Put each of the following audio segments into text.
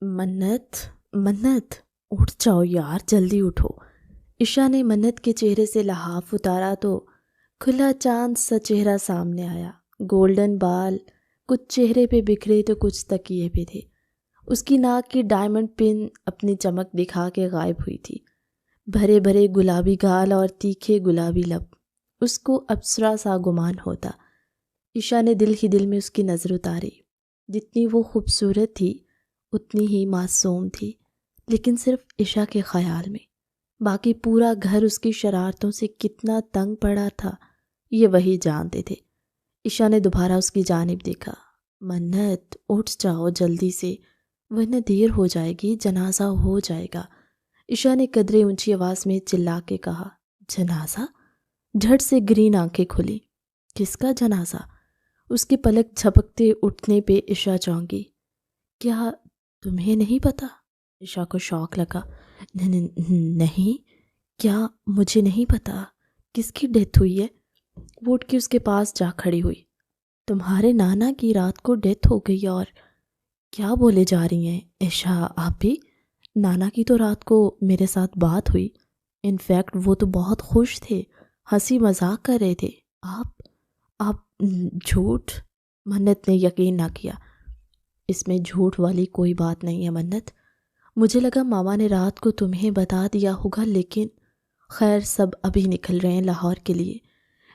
منت منت اٹھ جاؤ یار، جلدی اٹھو۔ عشا نے منت کے چہرے سے لحاف اتارا تو کھلا چاند سا چہرہ سامنے آیا۔ گولڈن بال کچھ چہرے پہ بکھرے تو کچھ تکیے پہ تھے۔ اس کی ناک کی ڈائمنڈ پن اپنی چمک دکھا کے غائب ہوئی تھی۔ بھرے بھرے گلابی گال اور تیکھے گلابی لب، اس کو اپسرا سا گمان ہوتا۔ عشا نے دل ہی دل میں اس کی نظر اتاری۔ جتنی وہ خوبصورت تھی اتنی ہی معصوم تھی، لیکن صرف عشا کے خیال میں۔ باقی پورا گھر اس کی شرارتوں سے کتنا تنگ پڑا تھا یہ وہی جانتے تھے۔ عشا نے دوبارہ اس کی جانب دیکھا۔ منت اٹھ جاؤ جلدی سے، ورنہ دیر ہو جائے گی، جنازہ ہو جائے گا۔ عشا نے قدرے اونچی آواز میں چلا کے کہا۔ جنازہ؟ جھٹ سے گرین آنکھیں کھلی۔ کس کا جنازہ؟ اس کی پلک جھپکتے اٹھنے پہ عشا چونکی۔ کیا تمہیں نہیں پتا؟ عشا کو شوق لگا۔ نہیں، کیا مجھے نہیں پتا کس کی ڈیتھ ہوئی ہے؟ وہ اٹھ کے اس کے پاس جا کھڑی ہوئی۔ تمہارے نانا کی رات کو ڈیتھ ہو گئی؟ اور کیا بولے جا رہی ہیں عشا آپ بھی؟ نانا کی تو رات کو میرے ساتھ بات ہوئی، انفیکٹ وہ تو بہت خوش تھے، ہنسی مذاق کر رہے تھے۔ آپ جھوٹ؟ منت نے یقین نہ کیا۔ اس میں جھوٹ والی کوئی بات نہیں ہے منت، مجھے لگا ماما نے رات کو تمہیں بتا دیا ہوگا، لیکن خیر سب ابھی نکل رہے ہیں لاہور کے لیے،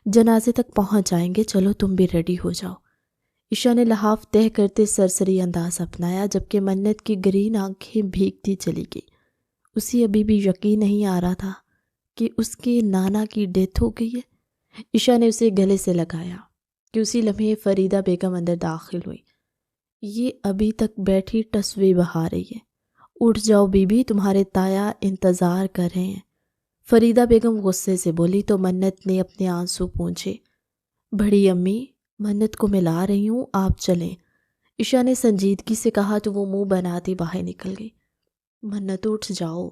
جنازے تک پہنچ جائیں گے، چلو تم بھی ریڈی ہو جاؤ۔ عشا نے لحاف تہ کرتے سرسری انداز اپنایا، جبکہ منت کی گرین آنکھیں بھیگتی چلی گئی۔ اسے ابھی بھی یقین نہیں آ رہا تھا کہ اس کے نانا کی ڈیتھ ہو گئی ہے۔ عشا نے اسے گلے سے لگایا کہ اسی لمحے فریدہ بیگم اندر داخل ہوئی۔ یہ ابھی تک بیٹھی ٹسوے بہا رہی ہے، اٹھ جاؤ بی بی، تمہارے تایا انتظار کر رہے ہیں۔ فریدہ بیگم غصے سے بولی تو منت نے اپنے آنسو پونچھے۔ بڑی امی، منت کو ملا رہی ہوں، آپ چلیں۔ عشا نے سنجیدگی سے کہا تو وہ منہ بناتی باہر نکل گئی۔ منت اٹھ جاؤ،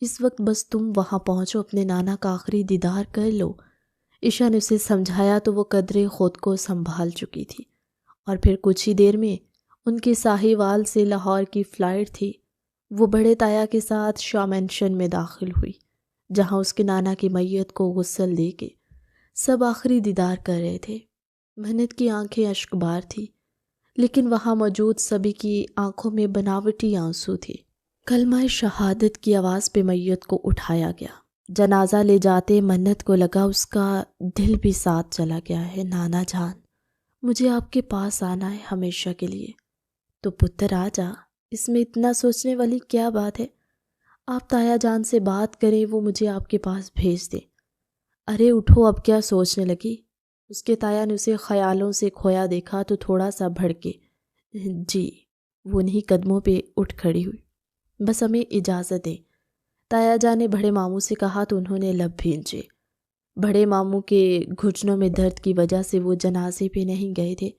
اس وقت بس تم وہاں پہنچو، اپنے نانا کا آخری دیدار کر لو۔ عشا نے اسے سمجھایا تو وہ قدرے خود کو سنبھال چکی تھی، اور پھر کچھ ہی دیر میں ان کی ساہیوال سے لاہور کی فلائٹ تھی۔ وہ بڑے تایا کے ساتھ شاہ مینشن میں داخل ہوئی، جہاں اس کے نانا کی میت کو غسل دے کے سب آخری دیدار کر رہے تھے۔ منت کی آنکھیں اشک بار تھی، لیکن وہاں موجود سبھی کی آنکھوں میں بناوٹی آنسو تھے۔ کلمہ شہادت کی آواز پہ میت کو اٹھایا گیا۔ جنازہ لے جاتے منت کو لگا اس کا دل بھی ساتھ چلا گیا ہے۔ نانا جان، مجھے آپ کے پاس آنا ہے ہمیشہ کے لیے۔ تو پتر آ جا، اس میں اتنا سوچنے والی کیا بات ہے؟ آپ تایا جان سے بات کریں، وہ مجھے آپ کے پاس بھیج دیں۔ ارے اٹھو، اب کیا سوچنے لگی؟ اس کے تایا نے اسے خیالوں سے کھویا دیکھا تو تھوڑا سا بھڑکے۔ جی، وہ انہی قدموں پہ اٹھ کھڑی ہوئی۔ بس ہمیں اجازت دیں۔ تایا جان نے بڑے ماموں سے کہا تو انہوں نے لب بھینچے۔ بڑے ماموں کے گھٹنوں میں درد کی وجہ سے وہ جنازے پہ نہیں گئے تھے،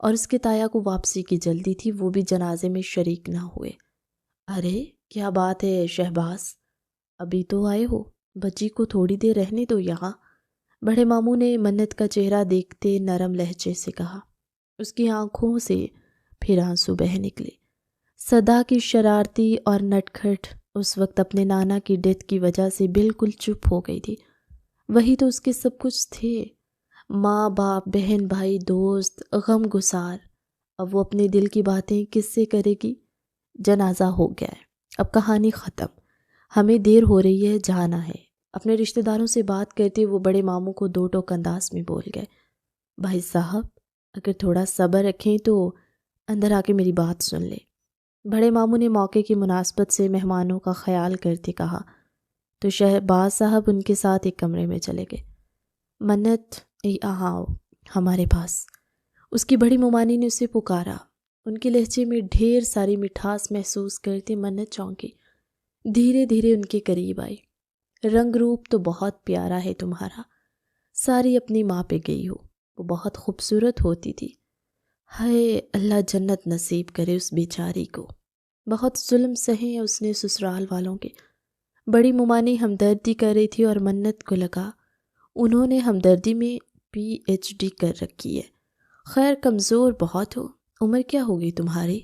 اور اس کے تایا کو واپسی کی جلدی تھی، وہ بھی جنازے میں شریک نہ ہوئے۔ ارے کیا بات ہے شہباز، ابھی تو آئے ہو، بچی کو تھوڑی دیر رہنے دو یہاں۔ بڑے ماموں نے منت کا چہرہ دیکھتے نرم لہجے سے کہا۔ اس کی آنکھوں سے پھر آنسو بہہ نکلے۔ صدا کی شرارتی اور نٹکھٹ اس وقت اپنے نانا کی ڈیتھ کی وجہ سے بالکل چپ ہو گئی تھی۔ وہی تو اس کے سب کچھ تھے، ماں باپ، بہن بھائی، دوست، غم گسار۔ اب وہ اپنے دل کی باتیں کس سے کرے گی؟ جنازہ ہو گیا ہے، اب کہانی ختم، ہمیں دیر ہو رہی ہے، جانا ہے۔ اپنے رشتہ داروں سے بات کرتے وہ بڑے ماموں کو دو ٹوک انداز میں بول گئے۔ بھائی صاحب، اگر تھوڑا صبر رکھیں تو اندر آ کے میری بات سن لیں۔ بڑے ماموں نے موقع کی مناسبت سے مہمانوں کا خیال کرتے کہا تو شہباز صاحب ان کے ساتھ ایک کمرے میں چلے گئے۔ منت، یہاں آؤ ہمارے پاس، اس کی بڑی ممانی نے اسے پکارا۔ ان کے لہجے میں ڈھیر ساری مٹھاس محسوس کرتے منت چونکی، دھیرے دھیرے ان کے قریب آئی۔ رنگ روپ تو بہت پیارا ہے تمہارا، ساری اپنی ماں پہ گئی ہو، وہ بہت خوبصورت ہوتی تھی۔ ہائے اللہ جنت نصیب کرے اس بیچاری کو، بہت ظلم سہے اس نے سسرال والوں کے۔ بڑی ممانی ہمدردی کر رہی تھی اور منت کو لگا انہوں نے ہمدردی میں PhD کر رکھی ہے۔ خیر کمزور بہت ہو، عمر کیا ہوگی تمہاری؟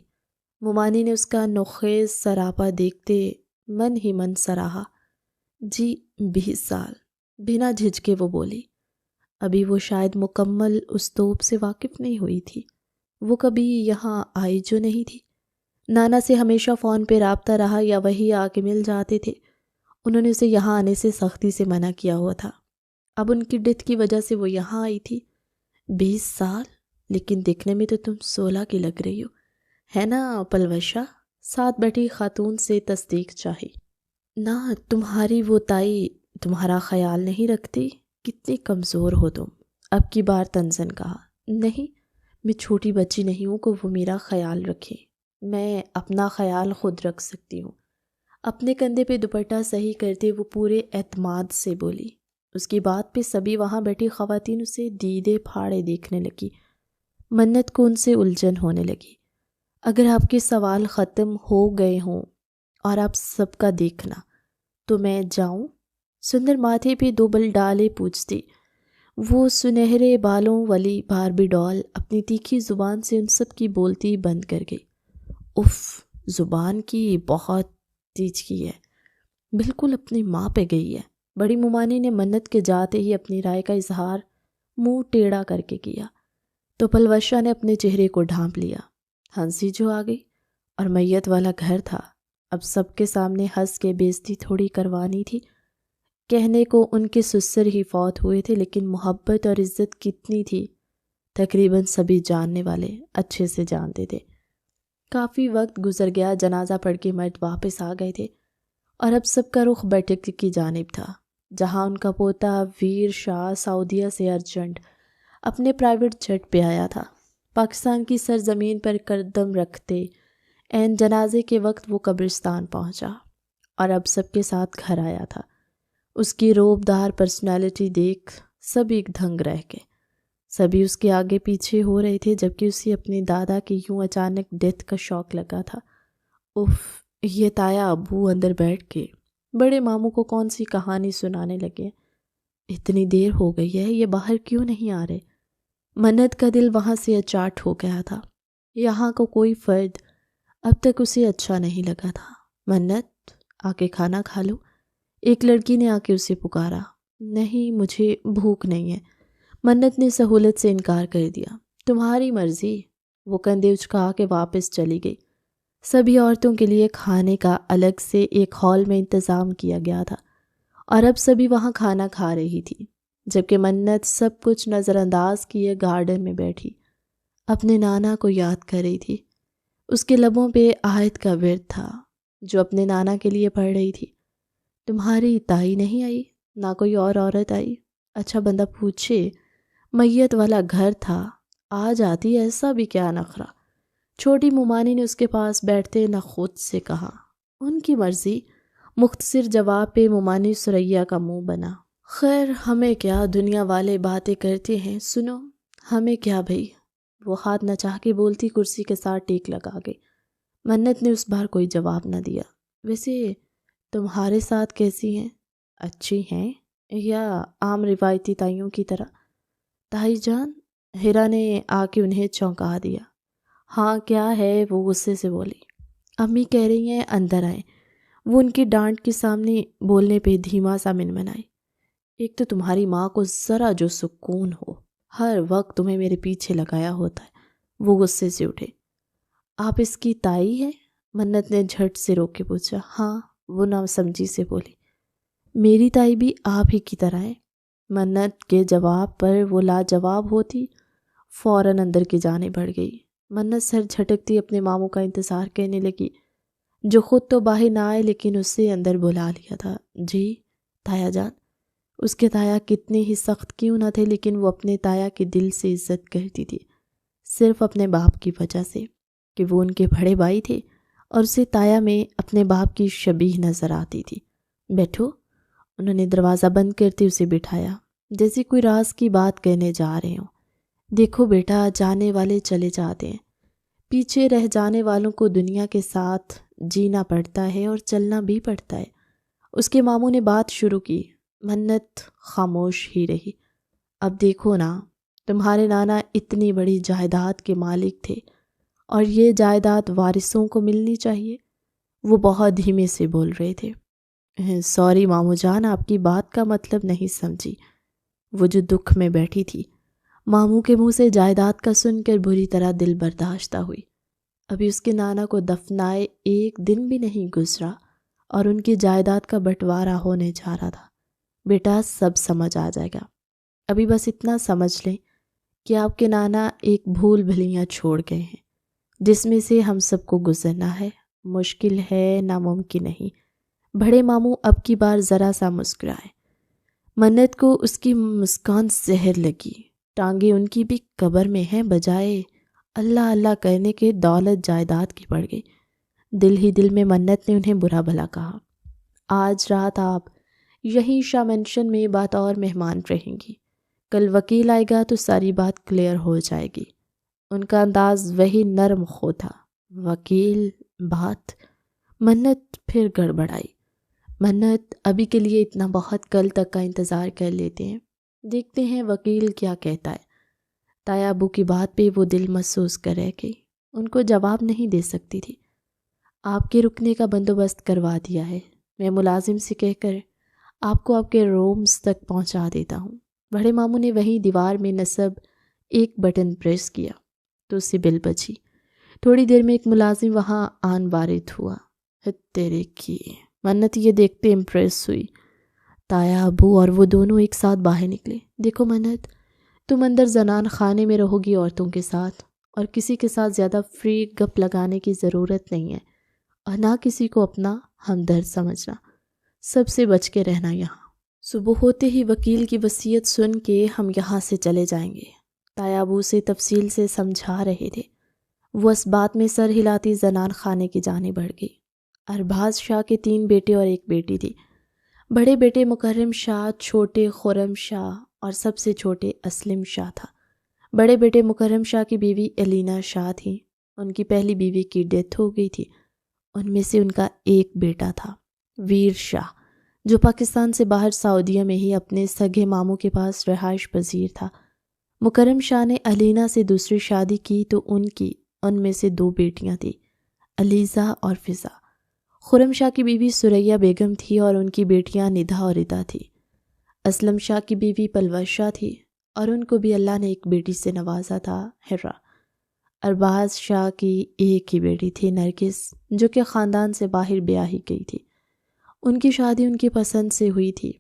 ممانی نے اس کا نوخیز سراپا دیکھتے من ہی من سراہا۔ جی 20 سال، بنا جھجکے وہ بولی۔ ابھی وہ شاید مکمل اس توپ سے واقف نہیں ہوئی تھی۔ وہ کبھی یہاں آئی جو نہیں تھی۔ نانا سے ہمیشہ فون پہ رابطہ رہا یا وہی آ کے مل جاتے تھے۔ انہوں نے اسے یہاں آنے سے سختی سے منع کیا ہوا تھا۔ اب ان کی ڈیتھ کی وجہ سے وہ یہاں آئی تھی۔ 20 سال؟ لیکن دیکھنے میں تو تم 16 کی لگ رہی ہو، ہے نا پلوشا؟ ساتھ بیٹھی خاتون سے تصدیق چاہی۔ نہ تمہاری وہ تائی تمہارا خیال نہیں رکھتی؟ کتنی کمزور ہو تم، اب کی بار تنزن کہا۔ نہیں، میں چھوٹی بچی نہیں ہوں کہ وہ میرا خیال رکھے، میں اپنا خیال خود رکھ سکتی ہوں۔ اپنے کندھے پہ دوپٹہ صحیح کرتے وہ پورے اعتماد سے بولی۔ اس کی بات پہ سبھی وہاں بیٹھی خواتین اسے دیدے پھاڑے دیکھنے لگی۔ منت کو ان سے الجھن ہونے لگی۔ اگر آپ کے سوال ختم ہو گئے ہوں اور آپ سب کا دیکھنا، تو میں جاؤں؟ سندر ماتھے پہ 2 بل ڈالے پوچھتی۔ وہ سنہرے بالوں والی باربی ڈال اپنی تیکھی زبان سے ان سب کی بولتی بند کر گئی۔ اف، زبان کی بہت تیزی ہے، بالکل اپنی ماں پہ گئی ہے۔ بڑی ممانی نے منت کے جاتے ہی اپنی رائے کا اظہار منہ ٹیڑھا کر کے کیا، تو پلوشا نے اپنے چہرے کو ڈھانپ لیا۔ ہنسی جو آ گئی، اور میت والا گھر تھا۔ اب سب کے سامنے ہنس کے بےعزتی تھوڑی کروانی تھی۔ کہنے کو ان کے سسر ہی فوت ہوئے تھے، لیکن محبت اور عزت کتنی تھی تقریباً سبھی جاننے والے اچھے سے جانتے تھے۔ کافی وقت گزر گیا، جنازہ پڑھ کے مرد واپس آ گئے تھے، اور اب سب کا رخ بیٹھک کی جانب تھا، جہاں ان کا پوتا ویر شاہ سعودیہ سے ارجنٹ اپنے پرائیویٹ جیٹ پہ آیا تھا۔ پاکستان کی سرزمین پر قدم رکھتے عین جنازے کے وقت وہ قبرستان پہنچا، اور اب سب کے ساتھ گھر آیا تھا۔ اس کی روبدار پرسنالٹی دیکھ سب ایک دھنگ رہ گئے۔ سبھی اس کے آگے پیچھے ہو رہے تھے، جبکہ اسے اپنے دادا کی یوں اچانک ڈیتھ کا شوق لگا تھا۔ اف، یہ تایا ابو اندر بیٹھ کے بڑے ماموں کو کون سی کہانی سنانے لگے۔ اتنی دیر ہو گئی ہے، یہ باہر کیوں نہیں آ رہے؟ منت کا دل وہاں سے اچاٹ ہو گیا تھا۔ یہاں کا کوئی فرد اب تک اسے اچھا نہیں لگا تھا۔ منت، آ کے کھانا کھا لو، ایک لڑکی نے آ کے اسے پکارا۔ نہیں، مجھے بھوک نہیں ہے، منت نے سہولت سے انکار کر دیا۔ تمہاری مرضی، وہ کندھے اچکا کے واپس چلی گئی۔ سبھی عورتوں کے لیے کھانے کا الگ سے ایک ہال میں انتظام کیا گیا تھا، اور اب سبھی وہاں کھانا کھا رہی تھی، جبکہ منت سب کچھ نظر انداز کیے گارڈن میں بیٹھی اپنے نانا کو یاد کر رہی تھی۔ اس کے لبوں پہ آیت کا ورد تھا جو اپنے نانا کے لیے پڑھ رہی تھی۔ تمہاری تائی نہیں آئی؟ نہ کوئی اور عورت آئی؟ اچھا بندہ پوچھے، میت والا گھر تھا، آ جاتی، ایسا بھی کیا نخرہ؟ چھوٹی ممانی نے اس کے پاس بیٹھتے نہ خود سے کہا۔ ان کی مرضی۔ مختصر جواب پہ ممانی سریا کا منہ بنا۔ خیر، ہمیں کیا، دنیا والے باتیں کرتے ہیں، سنو، ہمیں کیا بھئی؟ وہ ہاتھ نہ چاہ کے بولتی کرسی کے ساتھ ٹیک لگا گئی۔ منت نے اس بار کوئی جواب نہ دیا۔ ویسے تمہارے ساتھ کیسی ہیں؟ اچھی ہیں یا عام روایتی تائیوں کی طرح؟ تائی جان، ہیرا نے آ کے انہیں چونکا دیا۔ ہاں کیا ہے؟ وہ غصے سے بولی۔ امی کہہ رہی ہیں اندر آئیں۔ وہ ان کی ڈانٹ کے سامنے بولنے پہ دھیما سا منمنائی۔ ایک تو تمہاری ماں کو ذرا جو سکون ہو، ہر وقت تمہیں میرے پیچھے لگایا ہوتا ہے۔ وہ غصے سے اٹھے۔ آپ اس کی تائی ہیں؟ منت نے جھٹ سے روک کے پوچھا۔ ہاں، وہ نہ سمجھی سے بولی۔ میری تائی بھی آپ ہی کی طرح ہے۔ منت کے جواب پر وہ لاجواب ہوتی فوراً اندر کی جانب بڑھ گئی۔ منت سر جھٹکتی اپنے ماموں کا انتظار کرنے لگی، جو خود تو باہر نہ آئے لیکن اسے اندر بلا لیا تھا۔ جی تایا جان۔ اس کے تایا کتنے ہی سخت کیوں نہ تھے، لیکن وہ اپنے تایا کی دل سے عزت کرتی تھی، صرف اپنے باپ کی وجہ سے کہ وہ ان کے بڑے بھائی تھے، اور اسے تایا میں اپنے باپ کی شبیہ نظر آتی تھی۔ بیٹھو، انہوں نے دروازہ بند کرتے اسے بٹھایا، جیسے کوئی راز کی بات کہنے جا رہے ہوں۔ دیکھو بیٹا، جانے والے چلے جاتے ہیں، پیچھے رہ جانے والوں کو دنیا کے ساتھ جینا پڑتا ہے اور چلنا بھی پڑتا ہے۔ اس کے ماموں نے بات شروع کی۔ منت خاموش ہی رہی۔ اب دیکھو نا، تمہارے نانا اتنی بڑی جائیداد کے مالک تھے، اور یہ جائیداد وارثوں کو ملنی چاہیے۔ وہ بہت دھیمے سے بول رہے تھے۔ سوری ماموں جان، آپ کی بات کا مطلب نہیں سمجھی۔ وہ جو دکھ میں بیٹھی تھی، ماموں کے منہ سے جائیداد کا سن کر بری طرح دل برداشتہ ہوئی۔ ابھی اس کے نانا کو دفنائے 1 دن بھی نہیں گزرا اور ان کی جائیداد کا بٹوارا ہونے جا رہا تھا۔ بیٹا سب سمجھ آ جائے گا، ابھی بس اتنا سمجھ لیں کہ آپ کے نانا ایک بھول بھلیاں چھوڑ گئے ہیں جس میں سے ہم سب کو گزرنا ہے۔ مشکل ہے، ناممکن نہیں۔ بڑے ماموں اب کی بار ذرا سا مسکرائے۔ منت کو اس کی مسکان زہر لگی۔ ٹانگیں ان کی بھی قبر میں ہیں، بجائے اللہ اللہ کرنے کے دولت جائیداد کی پڑ گئی۔ دل ہی دل میں منت نے انہیں برا بھلا کہا۔ آج رات آپ یہیں شاہ مینشن میں بطور مہمان رہیں گی، کل وکیل آئے گا تو ساری بات کلیئر ہو جائے گی۔ ان کا انداز وہی نرم خو تھا۔ وکیل بات؟ منت پھر گڑبڑائی۔ منت ابھی کے لیے اتنا بہت، کل تک کا انتظار کر لیتے ہیں، دیکھتے ہیں وکیل کیا کہتا ہے۔ تایا ابو کی بات پہ وہ دل محسوس کر رہ گئی، ان کو جواب نہیں دے سکتی تھی۔ آپ کے رکنے کا بندوبست کروا دیا ہے، میں ملازم سے کہہ کر آپ کو آپ کے رومز تک پہنچا دیتا ہوں۔ بڑے ماموں نے وہیں دیوار میں نصب ایک بٹن پریس کیا تو اس سے بل بجی۔ تھوڑی دیر میں ایک ملازم وہاں آن وارد ہوا۔ تیرے کی منت یہ دیکھتے امپریس ہوئی۔ تایا ابو اور وہ دونوں ایک ساتھ باہر نکلے۔ دیکھو منت، تم اندر زنان خانے میں رہو گی عورتوں کے ساتھ، اور کسی کے ساتھ زیادہ فری گپ لگانے کی ضرورت نہیں ہے، اور نہ کسی کو اپنا ہمدرد سمجھنا۔ سب سے بچ کے رہنا یہاں۔ صبح ہوتے ہی وکیل کی وصیت سن کے ہم یہاں سے چلے جائیں گے۔ تایا ابو سے تفصیل سے سمجھا رہے تھے۔ وہ اس بات میں سر ہلاتی زنان خانے کی جانب بڑھ گئی۔ ارباز شاہ کے 3 بیٹے اور 1 بیٹی تھی۔ بڑے بیٹے مکرم شاہ، چھوٹے خرم شاہ اور سب سے چھوٹے اسلم شاہ تھا۔ بڑے بیٹے مکرم شاہ کی بیوی الینا شاہ تھی۔ ان کی پہلی بیوی کی ڈیتھ ہو گئی تھی۔ ان میں سے ان کا ایک بیٹا تھا، ویر شاہ، جو پاکستان سے باہر سعودیہ میں ہی اپنے سگے ماموں کے پاس رہائش پذیر تھا۔ مکرم شاہ نے الینا سے دوسری شادی کی تو ان میں سے 2 بیٹیاں تھیں، علیزہ اور فضا۔ خرم شاہ کی بیوی سریہ بیگم تھی اور ان کی بیٹیاں ندھا اور ردا تھی۔ اسلم شاہ کی بیوی پلوز شاہ تھی اور ان کو بھی اللہ نے ایک بیٹی سے نوازا تھا، ہرا۔ ارباز شاہ کی ایک ہی بیٹی تھی، نرگس، جو کہ خاندان سے باہر بیاہی گئی تھی۔ ان کی شادی ان کی پسند سے ہوئی تھی،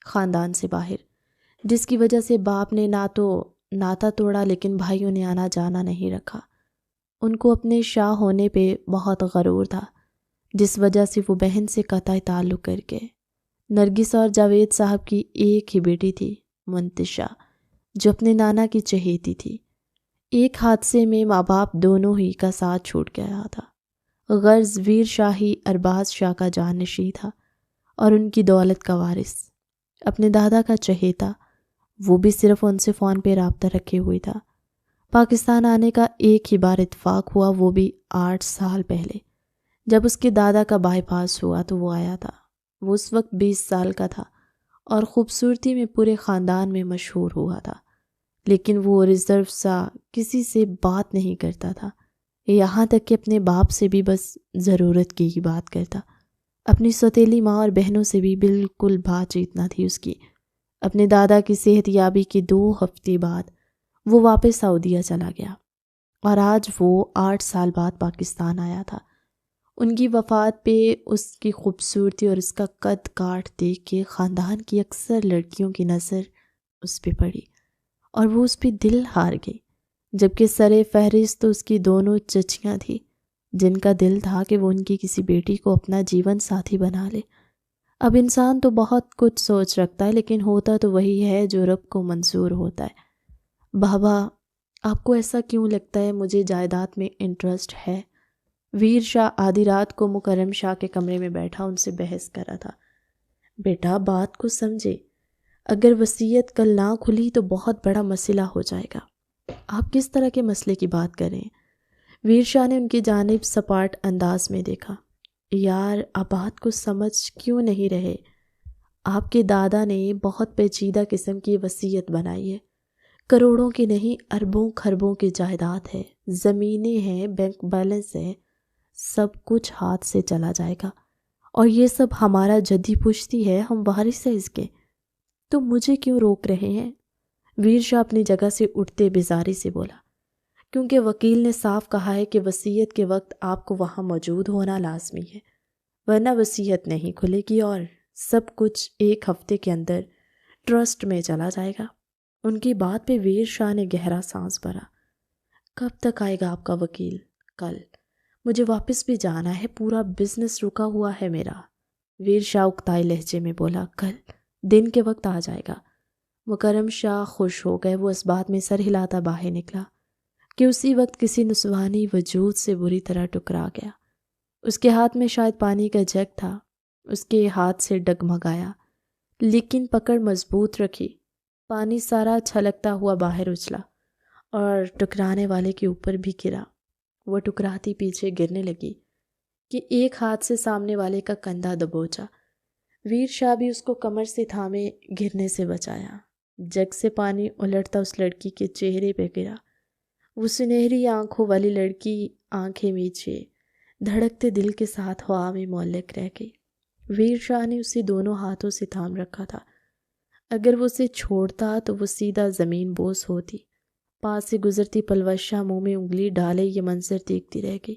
خاندان سے باہر، جس کی وجہ سے باپ نے نہ تو ناتا توڑا لیکن بھائیوں نے آنا جانا نہیں رکھا۔ ان کو اپنے شاہ ہونے پہ بہت غرور تھا، جس وجہ سے وہ بہن سے قطع تعلق کر گئے۔ نرگس اور جاوید صاحب کی ایک ہی بیٹی تھی، منتشا، جو اپنے نانا کی چہیتی تھی۔ ایک حادثے میں ماں باپ دونوں ہی کا ساتھ چھوٹ گیا تھا۔ غرض ویر شاہ ہی ارباز شاہ کا جانشین تھا اور ان کی دولت کا وارث۔ اپنے دادا کا چہیتا، وہ بھی صرف ان سے فون پہ رابطہ رکھے ہوئے تھا۔ پاکستان آنے کا ایک ہی بار اتفاق ہوا، وہ بھی 8 سال پہلے، جب اس کے دادا کا بائی پاس ہوا تو وہ آیا تھا۔ وہ اس وقت 20 سال کا تھا اور خوبصورتی میں پورے خاندان میں مشہور ہوا تھا، لیکن وہ ریزرو سا کسی سے بات نہیں کرتا تھا، یہاں تک کہ اپنے باپ سے بھی بس ضرورت کی ہی بات کرتا۔ اپنی سوتیلی ماں اور بہنوں سے بھی بالکل بات چیت نہ تھی اس کی۔ اپنے دادا کی صحت یابی کے 2 ہفتے بعد وہ واپس سعودیہ چلا گیا اور آج وہ 8 سال بعد پاکستان آیا تھا۔ ان کی وفات پہ اس کی خوبصورتی اور اس کا قد کاٹ دیکھ کے خاندان کی اکثر لڑکیوں کی نظر اس پہ پڑی اور وہ اس پہ دل ہار گئی، جبکہ سر فہرست تو اس کی دونوں چچیاں تھیں، جن کا دل تھا کہ وہ ان کی کسی بیٹی کو اپنا جیون ساتھی بنا لے۔ اب انسان تو بہت کچھ سوچ رکھتا ہے، لیکن ہوتا تو وہی ہے جو رب کو منظور ہوتا ہے۔ بابا، آپ کو ایسا کیوں لگتا ہے مجھے جائیداد میں انٹرسٹ ہے؟ ویر شاہ آدھی رات کو مکرم شاہ کے کمرے میں بیٹھا ان سے بحث کر رہا تھا۔ بیٹا بات کو سمجھے، اگر وصیت کل نہ کھلی تو بہت بڑا مسئلہ ہو جائے گا۔ آپ کس طرح کے مسئلے کی بات کر رہے ہیں؟ ویر شاہ نے ان کی جانب سپاٹ انداز میں دیکھا۔ یار، آپ بات کو سمجھ کیوں نہیں رہے؟ آپ کے دادا نے بہت پیچیدہ قسم کی وصیت بنائی ہے، کروڑوں کی نہیں اربوں خربوں کی جائیداد ہے۔ زمینیں ہیں، بینک بیلنس ہے، سب کچھ ہاتھ سے چلا جائے گا، اور یہ سب ہمارا جدی پشتی ہے، ہم وارث ہیں اس کے، تو مجھے کیوں روک رہے ہیں؟ ویر شاہ اپنی جگہ سے اٹھتے بیزاری سے بولا، کیونکہ وکیل نے صاف کہا ہے کہ وصیت کے وقت آپ کو وہاں موجود ہونا لازمی ہے، ورنہ وصیت نہیں کھلے گی اور سب کچھ 1 ہفتے کے اندر ٹرسٹ میں چلا جائے گا۔ ان کی بات پہ ویر شاہ نے گہرا سانس بھرا۔ کب تک آئے گا آپ کا وکیل؟ کل، مجھے واپس بھی جانا ہے، پورا بزنس رکا ہوا ہے میرا۔ ویر شاہ اکتائی لہجے میں بولا، کل دن کے وقت آ جائے گا۔ مکرم شاہ خوش ہو گئے، وہ اس بات میں سر ہلاتا باہر نکلا کہ اسی وقت کسی نسوانی وجود سے بری طرح ٹکرا گیا۔ اس کے ہاتھ میں شاید پانی کا جگ تھا، اس کے ہاتھ سے ڈگمگایا، لیکن پکڑ مضبوط رکھی۔ پانی سارا چھلکتا ہوا باہر اچھلا اور ٹکرانے والے کے اوپر بھی گرا۔ وہ ٹکراتی پیچھے گرنے لگی کہ ایک ہاتھ سے سامنے والے کا کندھا دبوچا۔ ویر شاہ بھی اس کو کمر سے تھامے گرنے سے بچایا۔ جگ سے پانی الٹتا اس لڑکی کے چہرے پہ گرا۔ وہ سنہری آنکھوں والی لڑکی آنکھیں میچے دھڑکتے دل کے ساتھ ہوا میں معلق رہ گئی۔ ویر شاہ نے اسے دونوں ہاتھوں سے تھام رکھا تھا، اگر وہ اسے چھوڑتا تو وہ سیدھا زمین بوس ہوتی۔ پاس سے گزرتی پلوشہ منہ میں انگلی ڈالے یہ منظر دیکھتی رہ گئی۔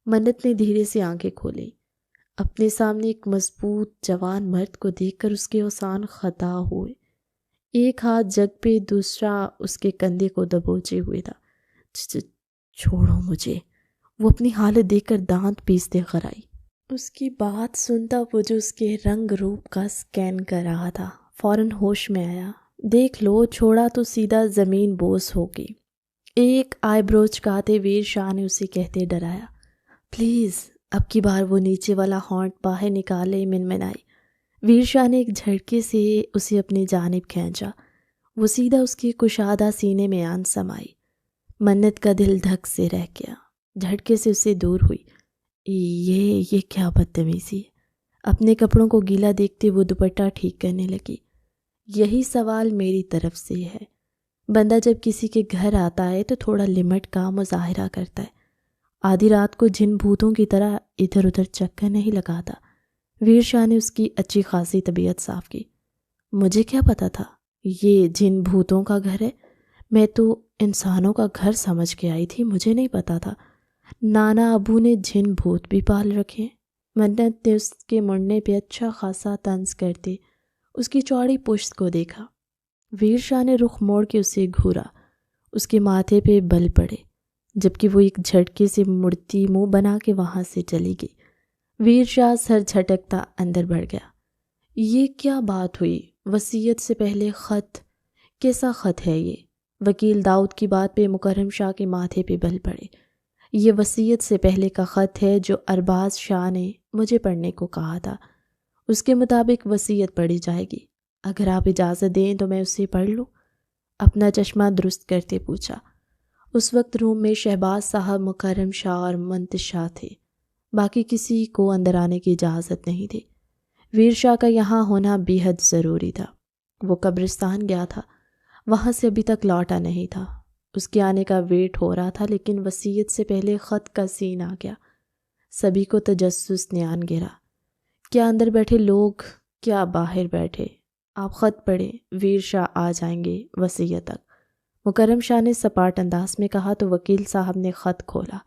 منت نے دھیرے سے آنکھیں کھولی، اپنے سامنے ایک مضبوط جوان مرد کو دیکھ کر اس کے اوسان خطا ہوئے۔ ایک ہاتھ جگ پہ، دوسرا اس کے کندھے کو دبوچے ہوئے تھا۔ چھوڑو مجھے، وہ اپنی حالت دیکھ کر دانت پیستے غرائی۔ اس کی بات سنتا وہ جو اس کے رنگ روپ کا سکین کر رہا تھا فوراً ہوش میں آیا۔ دیکھ لو، چھوڑا تو سیدھا زمین بوس ہوگی۔ ایک آئی برو چکاتے ویر شاہ نے اسے کہتے ڈرایا، پلیز۔ اب کی بار وہ نیچے والا ہونٹ باہر نکالے منمنائی۔ ویر شاہ نے ایک جھٹکے سے اسے اپنی جانب کھینچا، وہ سیدھا اس کی کشادہ سینے میں آن سمائی۔ منت کا دل دھک سے رہ گیا، جھٹکے سے اسے دور ہوئی۔ یہ کیا بدتمیزی ہے؟ اپنے کپڑوں کو گیلا دیکھتے وہ دوپٹہ ٹھیک کرنے لگی۔ یہی سوال میری طرف سے ہے۔ بندہ جب کسی کے گھر آتا ہے تو تھوڑا لمٹ کا مظاہرہ کرتا ہے، آدھی رات کو جن بھوتوں کی طرح ادھر ادھر چکر نہیں لگاتا۔ ویر شاہ نے اس کی اچھی خاصی طبیعت صاف کی۔ مجھے کیا پتا تھا یہ جن بھوتوں کا گھر ہے؟ میں تو انسانوں کا گھر سمجھ کے آئی تھی، مجھے نہیں پتا تھا نانا ابو نے جن بھوت بھی پال رکھے۔ منت نے اس کے مڑنے پہ اچھا خاصا طنز کرتے اس کی چوڑی پشت کو دیکھا۔ ویر شاہ نے رخ موڑ کے اسے گھورا، اس کے ماتھے پہ بل پڑے، جبکہ وہ ایک جھٹکے سے مڑتی منہ بنا کے وہاں سے چلی گئی۔ ویر شاہ سر جھٹکتا اندر بڑھ گیا۔ یہ کیا بات ہوئی؟ وصیت سے پہلے خط؟ کیسا خط ہے یہ؟ وکیل داؤد کی بات پہ مکرم شاہ کے ماتھے پہ بل پڑے۔ یہ وصیت سے پہلے کا خط ہے جو ارباز شاہ نے مجھے پڑھنے کو کہا تھا۔ اس کے مطابق وصیت پڑھی جائے گی۔ اگر آپ اجازت دیں تو میں اسے پڑھ لوں؟ اپنا چشمہ درست کرتے پوچھا۔ اس وقت روم میں شہباز صاحب، مکرم شاہ اور منتشا تھے، باقی کسی کو اندر آنے کی اجازت نہیں تھی۔ ویر شاہ کا یہاں ہونا بے حد ضروری تھا۔ وہ قبرستان گیا تھا، وہاں سے ابھی تک لوٹا نہیں تھا۔ اس کے آنے کا ویٹ ہو رہا تھا، لیکن وصیت سے پہلے خط کا سین آ گیا۔ سبھی کو تجسس نے آن گھیرا۔ کیا اندر بیٹھے لوگ، کیا باہر بیٹھے؟ آپ خط پڑھیں، ویر شاہ آ جائیں گے وصیت تک، مکرم شاہ نے سپاٹ انداز میں کہا تو وکیل صاحب نے خط کھولا۔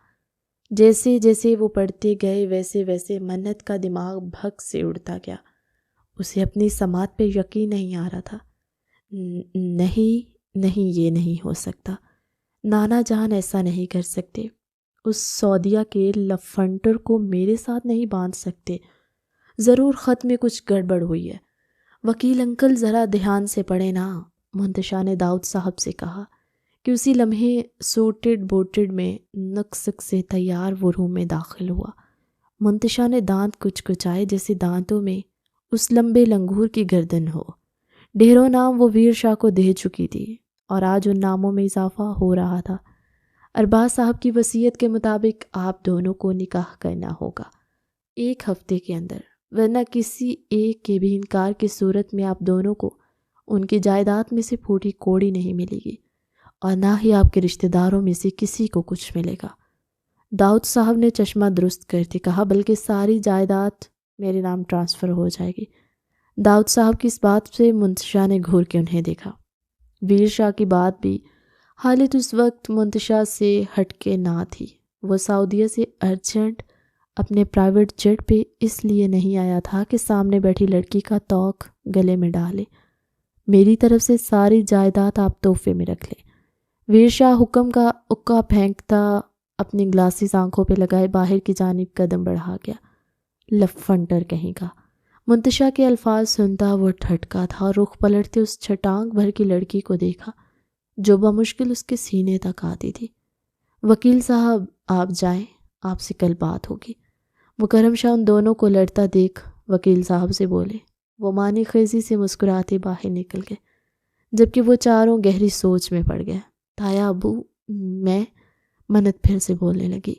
جیسے جیسے وہ پڑھتے گئے ویسے ویسے منت کا دماغ بھگ سے اڑتا گیا۔ اسے اپنی سماعت پہ یقین نہیں آ رہا تھا۔ نہیں، یہ نہیں ہو سکتا۔ نانا جان ایسا نہیں کر سکتے، اس سعودیہ کے لفنٹر کو میرے ساتھ نہیں باندھ سکتے۔ ضرور خط میں کچھ گڑبڑ ہوئی ہے۔ وکیل انکل ذرا دھیان سے پڑھے نا، منتشا نے داؤد صاحب سے کہا کہ اسی لمحے سوٹڈ بوٹڈ میں نقص سے تیار وہ روم میں داخل ہوا۔ منتشا نے دانت کچکچائے جیسے دانتوں میں اس لمبے لنگور کی گردن ہو۔ ڈھیروں نام وہ ویر شاہ کو دے چکی تھی اور آج ان ناموں میں اضافہ ہو رہا تھا۔ ارباز صاحب کی وصیت کے مطابق آپ دونوں کو نکاح کرنا ہوگا 1 ہفتے کے اندر، ورنہ کسی ایک کے بھی انکار کی صورت میں آپ دونوں کو ان کی جائیداد میں سے پھوٹی کوڑی نہیں ملے گی، اور نہ ہی آپ کے رشتہ داروں میں سے کسی کو کچھ ملے گا۔ داؤد صاحب نے چشمہ درست کرتے کہا، بلکہ ساری جائیداد میرے نام ٹرانسفر ہو جائے گی۔ داؤد صاحب کی اس بات سے منتشا نے گھور کے انہیں دیکھا۔ ویر شاہ کی بات بھی حالت اس وقت منتشا سے ہٹ کے نہ تھی۔ وہ سعودیہ سے ارجنٹ اپنے پرائیویٹ جیٹ پہ اس لیے نہیں آیا تھا کہ سامنے بیٹھی لڑکی کا توق گلے میں ڈالے۔ میری طرف سے ساری جائیداد آپ تحفے میں رکھ لیں۔ ویر شاہ حکم کا اکا پھینکتا اپنی گلاسز آنکھوں پہ لگائے باہر کی جانب قدم بڑھا گیا۔ لفنٹر کہیں کا۔ منتشا کے الفاظ سنتا وہ ٹھٹکا تھا اور رخ پلٹتے اس چھٹانک بھر کی لڑکی کو دیکھا جو بمشکل اس کے سینے تک آتی تھی۔ وکیل صاحب آپ جائیں، آپ سے کل بات ہوگی۔ مکرم شاہ ان دونوں کو لڑتا دیکھ وکیل صاحب سے بولے۔ وہ معنی خیزی سے مسکراتے باہر نکل گئے، جبکہ وہ چاروں گہری سوچ میں پڑ گئے۔ تایا ابو میں منت پھر سے بولنے لگی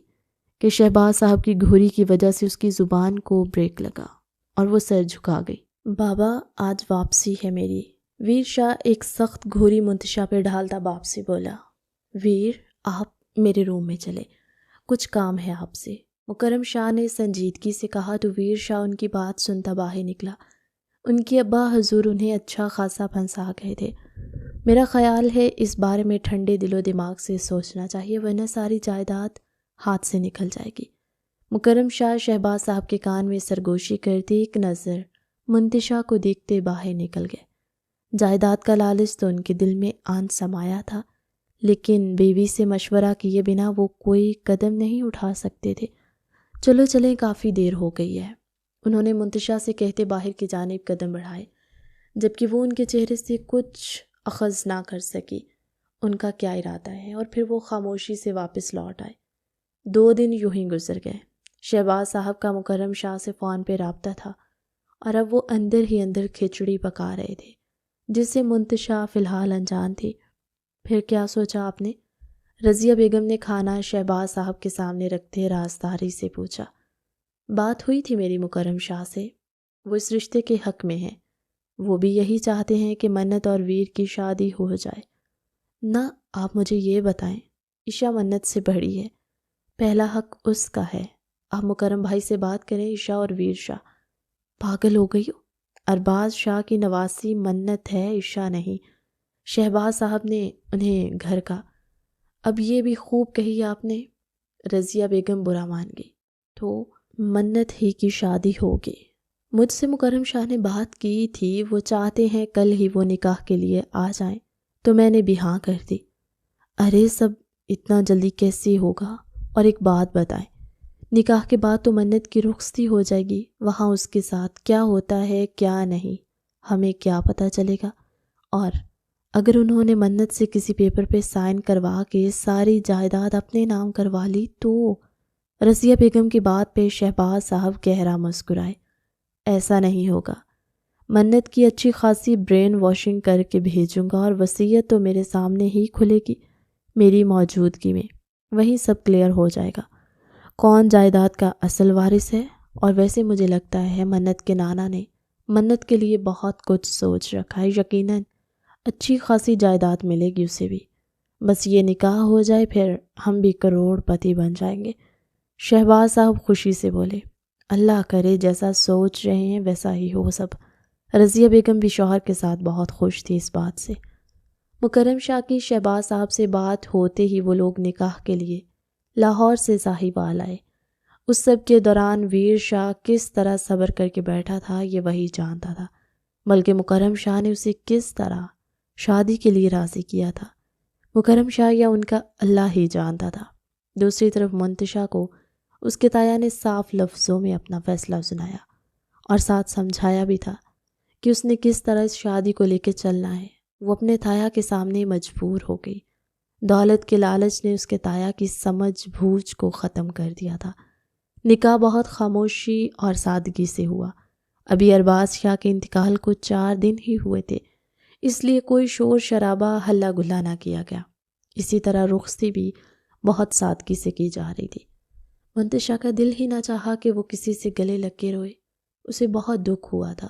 کہ شہباز صاحب کی گھوری کی وجہ سے اس کی زبان کو بریک لگا اور وہ سر جھکا گئی۔ بابا آج واپسی ہے میری۔ ویر شاہ ایک سخت گھوری منتشا پہ ڈھالتا باپ سے بولا۔ ویر آپ میرے روم میں چلے، کچھ کام ہے آپ سے۔ مکرم شاہ نے سنجیدگی سے کہا تو ویر شاہ ان کی بات سنتا باہر نکلا۔ ان کے ابا حضور انہیں اچھا خاصا پھنسا گئے تھے۔ میرا خیال ہے اس بارے میں ٹھنڈے دل و دماغ سے سوچنا چاہیے، ورنہ ساری جائیداد ہاتھ سے نکل جائے گی۔ مکرم شاہ شہباز صاحب کے کان میں سرگوشی کرتے ایک نظر منتشا کو دیکھتے باہر نکل گئے۔ جائیداد کا لالچ تو ان کے دل میں آن سمایا تھا، لیکن بیوی سے مشورہ کیے بنا وہ کوئی قدم نہیں اٹھا سکتے تھے۔ چلو چلیں، کافی دیر ہو گئی ہے، انہوں نے منتشا سے کہتے باہر کی جانب قدم بڑھائے، جبکہ وہ ان کے چہرے سے کچھ اخذ نہ کر سکی ان کا کیا ارادہ ہے، اور پھر وہ خاموشی سے واپس لوٹ آئے۔ 2 دن یوں ہی گزر گئے۔ شہباز صاحب کا مکرم شاہ سے فون پہ رابطہ تھا اور اب وہ اندر ہی اندر کھچڑی پکا رہے تھے، جس سے منتشا فی الحال انجان تھی۔ پھر کیا سوچا آپ نے؟ رضیہ بیگم نے کھانا شہباز صاحب کے سامنے رکھتے رازداری سے پوچھا۔ بات ہوئی تھی میری مکرم شاہ سے، وہ اس رشتے کے حق میں ہیں، وہ بھی یہی چاہتے ہیں کہ منت اور ویر کی شادی ہو جائے۔ نہ، آپ مجھے یہ بتائیں، عشا منت سے بڑی ہے، پہلا حق اس کا ہے۔ آپ مکرم بھائی سے بات کریں، عشا اور ویر شاہ۔ پاگل ہو گئی ہو؟ ارباز شاہ کی نواسی منت ہے، عشا نہیں۔ شہباز صاحب نے انہیں گھر کا۔ اب یہ بھی خوب کہی آپ نے۔ رضیہ بیگم برا مان گئی۔ تو منت ہی کی شادی ہوگی۔ مجھ سے مکرم شاہ نے بات کی تھی، وہ چاہتے ہیں کل ہی وہ نکاح کے لیے آ جائیں، تو میں نے بھی ہاں کر دی۔ ارے سب اتنا جلدی کیسے ہوگا؟ اور ایک بات بتائیں، نکاح کے بعد تو منت کی رخصتی ہو جائے گی، وہاں اس کے ساتھ کیا ہوتا ہے کیا نہیں ہمیں کیا پتہ چلے گا؟ اور اگر انہوں نے منت سے کسی پیپر پہ سائن کروا کے ساری جائیداد اپنے نام کروا لی تو؟ رضیہ بیگم کی بات پہ شہباز صاحب گہرا مسکرائے۔ ایسا نہیں ہوگا، منت کی اچھی خاصی برین واشنگ کر کے بھیجوں گا، اور وصیت تو میرے سامنے ہی کھلے گی میری موجودگی میں، وہیں سب کلیئر ہو جائے گا کون جائیداد کا اصل وارث ہے۔ اور ویسے مجھے لگتا ہے منت کے نانا نے منت کے لیے بہت کچھ سوچ رکھا ہے، یقیناً اچھی خاصی جائیداد ملے گی اسے بھی، بس یہ نکاح ہو جائے پھر ہم بھی کروڑ پتی بن جائیں گے۔ شہباز صاحب خوشی سے بولے، اللہ کرے جیسا سوچ رہے ہیں ویسا ہی ہو سب۔ رضیہ بیگم بھی شوہر کے ساتھ بہت خوش تھی اس بات سے۔ مکرم شاہ کی شہباز صاحب سے بات ہوتے ہی وہ لوگ نکاح کے لیے لاہور سے ساہیوال آئے۔ اس سب کے دوران ویر شاہ کس طرح صبر کر کے بیٹھا تھا یہ وہی جانتا تھا، بلکہ مکرم شاہ نے اسے کس طرح شادی کے لیے راضی کیا تھا، مکرم شاہ یا ان کا اللہ ہی جانتا تھا۔ دوسری طرف منتشا کو اس کے تایا نے صاف لفظوں میں اپنا فیصلہ سنایا اور ساتھ سمجھایا بھی تھا کہ اس نے کس طرح اس شادی کو لے کے چلنا ہے۔ وہ اپنے تایا کے سامنے مجبور ہو گئی۔ دولت کے لالچ نے اس کے تایا کی سمجھ بوجھ کو ختم کر دیا تھا۔ نکاح بہت خاموشی اور سادگی سے ہوا۔ ابھی ارباز شاہ کے انتقال کو 4 دن ہی ہوئے تھے، اس لیے کوئی شور شرابہ ہلا گلا نہ کیا گیا۔ اسی طرح رخصتی بھی بہت سادگی سے کی جا رہی تھی۔ منتشا کا دل ہی نہ چاہا کہ وہ کسی سے گلے لگ کے روئے، اسے بہت دکھ ہوا تھا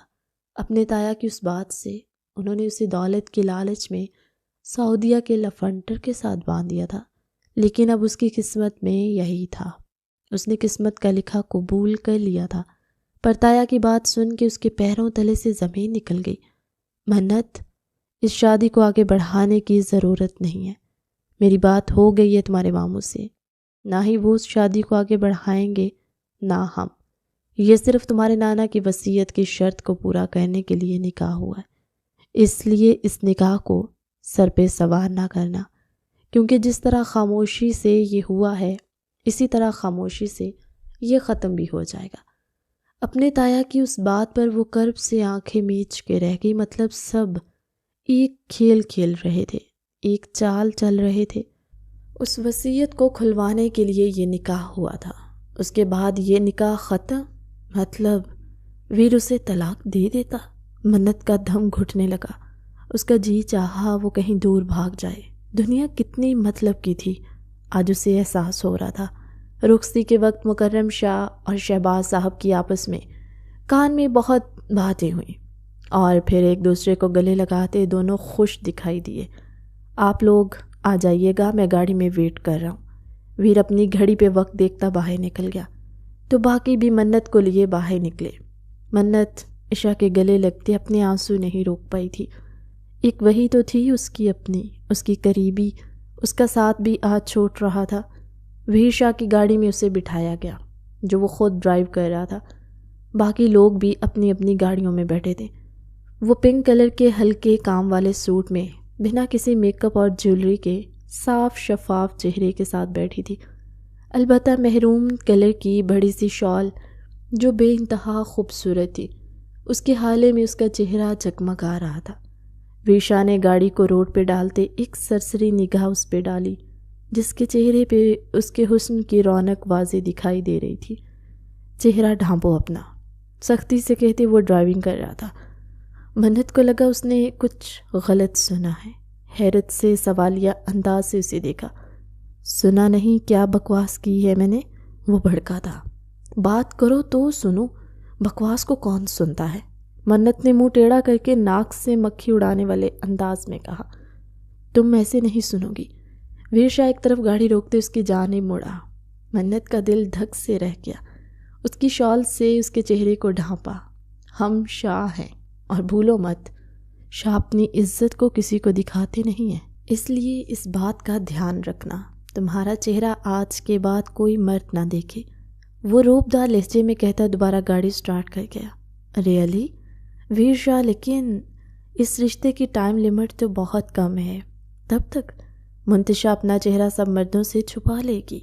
اپنے تایا کی اس بات سے۔ انہوں نے اسے دولت کے لالچ میں سعودیہ کے لفنٹر کے ساتھ باندھ دیا تھا، لیکن اب اس کی قسمت میں یہی تھا۔ اس نے قسمت کا لکھا قبول کر لیا تھا۔ پرتایا کی بات سن کے اس کے پیروں تلے سے زمین نکل گئی۔ منت، اس شادی کو آگے بڑھانے کی ضرورت نہیں ہے۔ میری بات ہو گئی ہے تمہارے ماموں سے، نہ ہی وہ اس شادی کو آگے بڑھائیں گے نہ ہم۔ یہ صرف تمہارے نانا کی وصیت کی شرط کو پورا کرنے کے لیے نکاح ہوا ہے، اس لیے اس نکاح کو سر پہ سوار نہ کرنا، کیونکہ جس طرح خاموشی سے یہ ہوا ہے اسی طرح خاموشی سے یہ ختم بھی ہو جائے گا۔ اپنے تایا کی اس بات پر وہ کرب سے آنکھیں میچ کے رہ گئی۔ مطلب سب ایک کھیل کھیل رہے تھے، ایک چال چل رہے تھے۔ اس وصیت کو کھلوانے کے لیے یہ نکاح ہوا تھا، اس کے بعد یہ نکاح ختم، مطلب ویر اسے طلاق دے دیتا۔ منت کا دم گھٹنے لگا، اس کا جی چاہا وہ کہیں دور بھاگ جائے۔ دنیا کتنی مطلب کی تھی، آج اسے احساس ہو رہا تھا۔ رخصتی کے وقت مکرم شاہ اور شہباز صاحب کی آپس میں کان میں بہت باتیں ہوئیں، اور پھر ایک دوسرے کو گلے لگاتے دونوں خوش دکھائی دیے۔ آپ لوگ آ جائیے گا، میں گاڑی میں ویٹ کر رہا ہوں۔ ویر اپنی گھڑی پہ وقت دیکھتا باہر نکل گیا، تو باقی بھی منت کو لیے باہر نکلے۔ منت عشا کے گلے لگتے اپنے آنسو نہیں روک پائی تھی۔ ایک وہی تو تھی اس کی اپنی، اس کی قریبی، اس کا ساتھ بھی آج چھوٹ رہا تھا۔ ویر شاہ کی گاڑی میں اسے بٹھایا گیا جو وہ خود ڈرائیو کر رہا تھا۔ باقی لوگ بھی اپنی اپنی گاڑیوں میں بیٹھے تھے۔ وہ پنک کلر کے ہلکے کام والے سوٹ میں بنا کسی میک اپ اور جیولری کے صاف شفاف چہرے کے ساتھ بیٹھی تھی، البتہ محروم کلر کی بڑی سی شال جو بے انتہا خوبصورت تھی، اس کے حالے میں اس کا چہرہ جگمگا رہا تھا۔ ویشا نے گاڑی کو روڈ پہ ڈالتے ایک سرسری نگاہ اس پہ ڈالی، جس کے چہرے پہ اس کے حسن کی رونق واضح دکھائی دے رہی تھی۔ چہرہ ڈھانپو اپنا، سختی سے کہتے وہ ڈرائیونگ کر رہا تھا۔ منت کو لگا اس نے کچھ غلط سنا ہے، حیرت سے سوالیہ انداز سے اسے دیکھا۔ سنا نہیں، کیا بکواس کی ہے میں نے؟ وہ بھڑکا تھا۔ بات کرو تو سنو، بکواس کو کون سنتا ہے؟ منت نے منہ ٹیڑھا کر کے ناک سے مکھی اڑانے والے انداز میں کہا۔ تم ایسے نہیں سنو گی۔ ویر شاہ ایک طرف گاڑی روکتے اس کی جانب مڑا۔ منت کا دل دھک سے رہ گیا، اس کی شال سے اس کے چہرے کو ڈھانپا۔ ہم شاہ ہیں، اور بھولو مت، شاہ اپنی عزت کو کسی کو دکھاتے نہیں ہیں، اس لیے اس بات کا دھیان رکھنا تمہارا چہرہ آج کے بعد کوئی مرد نہ دیکھے۔ وہ روب دار لہجے میں کہتا دوبارہ گاڑی سٹارٹ کر گیا۔ ریئلی ویر شاہ، لیکن اس رشتے کی ٹائم لیمٹ تو بہت کم ہے، تب تک منتشا اپنا چہرہ سب مردوں سے چھپا لے گی،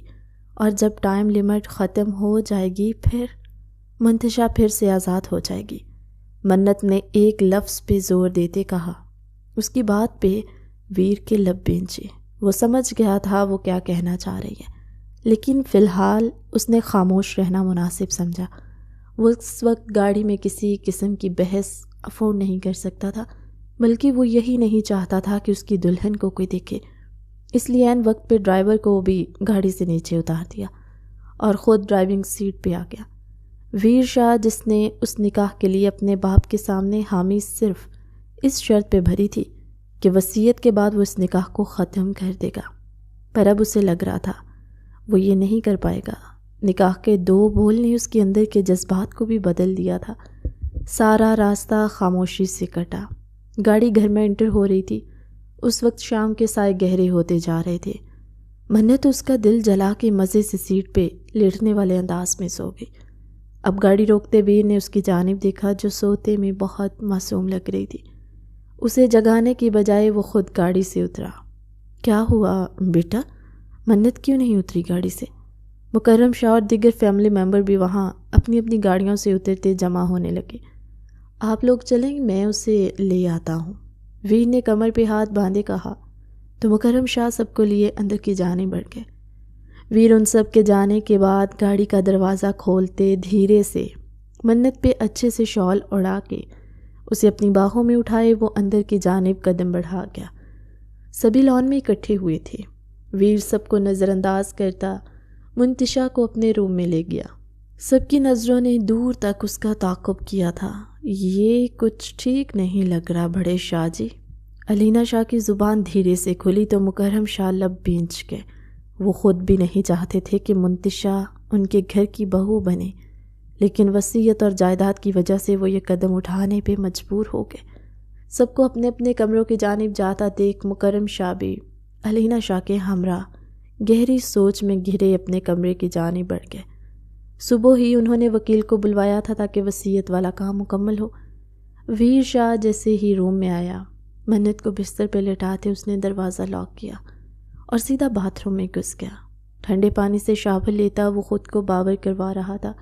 اور جب ٹائم لیمٹ ختم ہو جائے گی پھر منتشا پھر سے آزاد ہو جائے گی۔ منت نے ایک لفظ پہ زور دیتے کہا۔ اس کی بات پہ ویر کے لب بینچے۔ وہ سمجھ گیا تھا وہ کیا کہنا چاہ رہی ہے، لیکن فی الحال اس نے خاموش رہنا مناسب سمجھا۔ وہ اس وقت گاڑی میں کسی قسم کی بحث افورڈ نہیں کر سکتا تھا، بلکہ وہ یہی نہیں چاہتا تھا کہ اس کی دلہن کو کوئی دیکھے، اس لیے عین وقت پہ ڈرائیور کو بھی گاڑی سے نیچے اتار دیا اور خود ڈرائیونگ سیٹ پہ آ گیا۔ ویر شاہ، جس نے اس نکاح کے لیے اپنے باپ کے سامنے حامی صرف اس شرط پہ بھری تھی کہ وصیت کے بعد وہ اس نکاح کو ختم کر دے گا، پر اب اسے لگ رہا تھا وہ یہ نہیں کر پائے گا۔ نکاح کے دو بول نے اس کے اندر کے جذبات کو بھی بدل دیا تھا۔ سارا راستہ خاموشی سے کٹا۔ گاڑی گھر میں انٹر ہو رہی تھی۔ اس وقت شام کے سائے گہرے ہوتے جا رہے تھے۔ منت اس کا دل جلا کے مزے سے سیٹ پہ لیٹنے والے انداز میں سو گئی۔ اب گاڑی روکتے ویر نے اس کی جانب دیکھا جو سوتے میں بہت معصوم لگ رہی تھی۔ اسے جگانے کی بجائے وہ خود گاڑی سے اترا۔ کیا ہوا بیٹا؟ منت کیوں نہیں اتری گاڑی سے؟ مکرم شاہ اور دیگر فیملی ممبر بھی وہاں اپنی اپنی گاڑیوں سے اترتے جمع ہونے لگے۔ آپ لوگ چلیں، میں اسے لے آتا ہوں، ویر نے کمر پہ ہاتھ باندھے کہا، تو مکرم شاہ سب کو لیے اندر کی جانب بڑھ گئے۔ ویر ان سب کے جانے کے بعد گاڑی کا دروازہ کھولتے دھیرے سے منت پہ اچھے سے شال اڑا کے اسے اپنی باہوں میں اٹھائے وہ اندر کی جانب قدم بڑھا گیا۔ سبھی لان میں اکٹھے ہوئے تھے۔ ویر سب کو نظر انداز کرتا منتشا کو اپنے روم میں لے گیا۔ سب کی نظروں نے دور تک اس کا تعاقب کیا تھا۔ یہ کچھ ٹھیک نہیں لگ رہا بڑے شاہ جی، علینا شاہ کی زبان دھیرے سے کھلی تو مکرم شاہ لب بھینچ گئے۔ وہ خود بھی نہیں چاہتے تھے کہ منتشا ان کے گھر کی بہو بنے، لیکن وصیت اور جائیداد کی وجہ سے وہ یہ قدم اٹھانے پہ مجبور ہو گئے۔ سب کو اپنے اپنے کمروں کی جانب جاتا دیکھ مکرم شاہ بھی علینا شاہ کے ہمراہ گہری سوچ میں گھرے اپنے کمرے کی جانب بڑھ گئے۔ صبح ہی انہوں نے وکیل کو بلوایا تھا تاکہ وصیت والا کام مکمل ہو۔ ویر شاہ جیسے ہی روم میں آیا، منت کو بستر پہ لٹاتے اس نے دروازہ لاک کیا اور سیدھا باتھ روم میں گھس گیا۔ ٹھنڈے پانی سے شاور لیتا وہ خود کو باور کروا رہا تھا،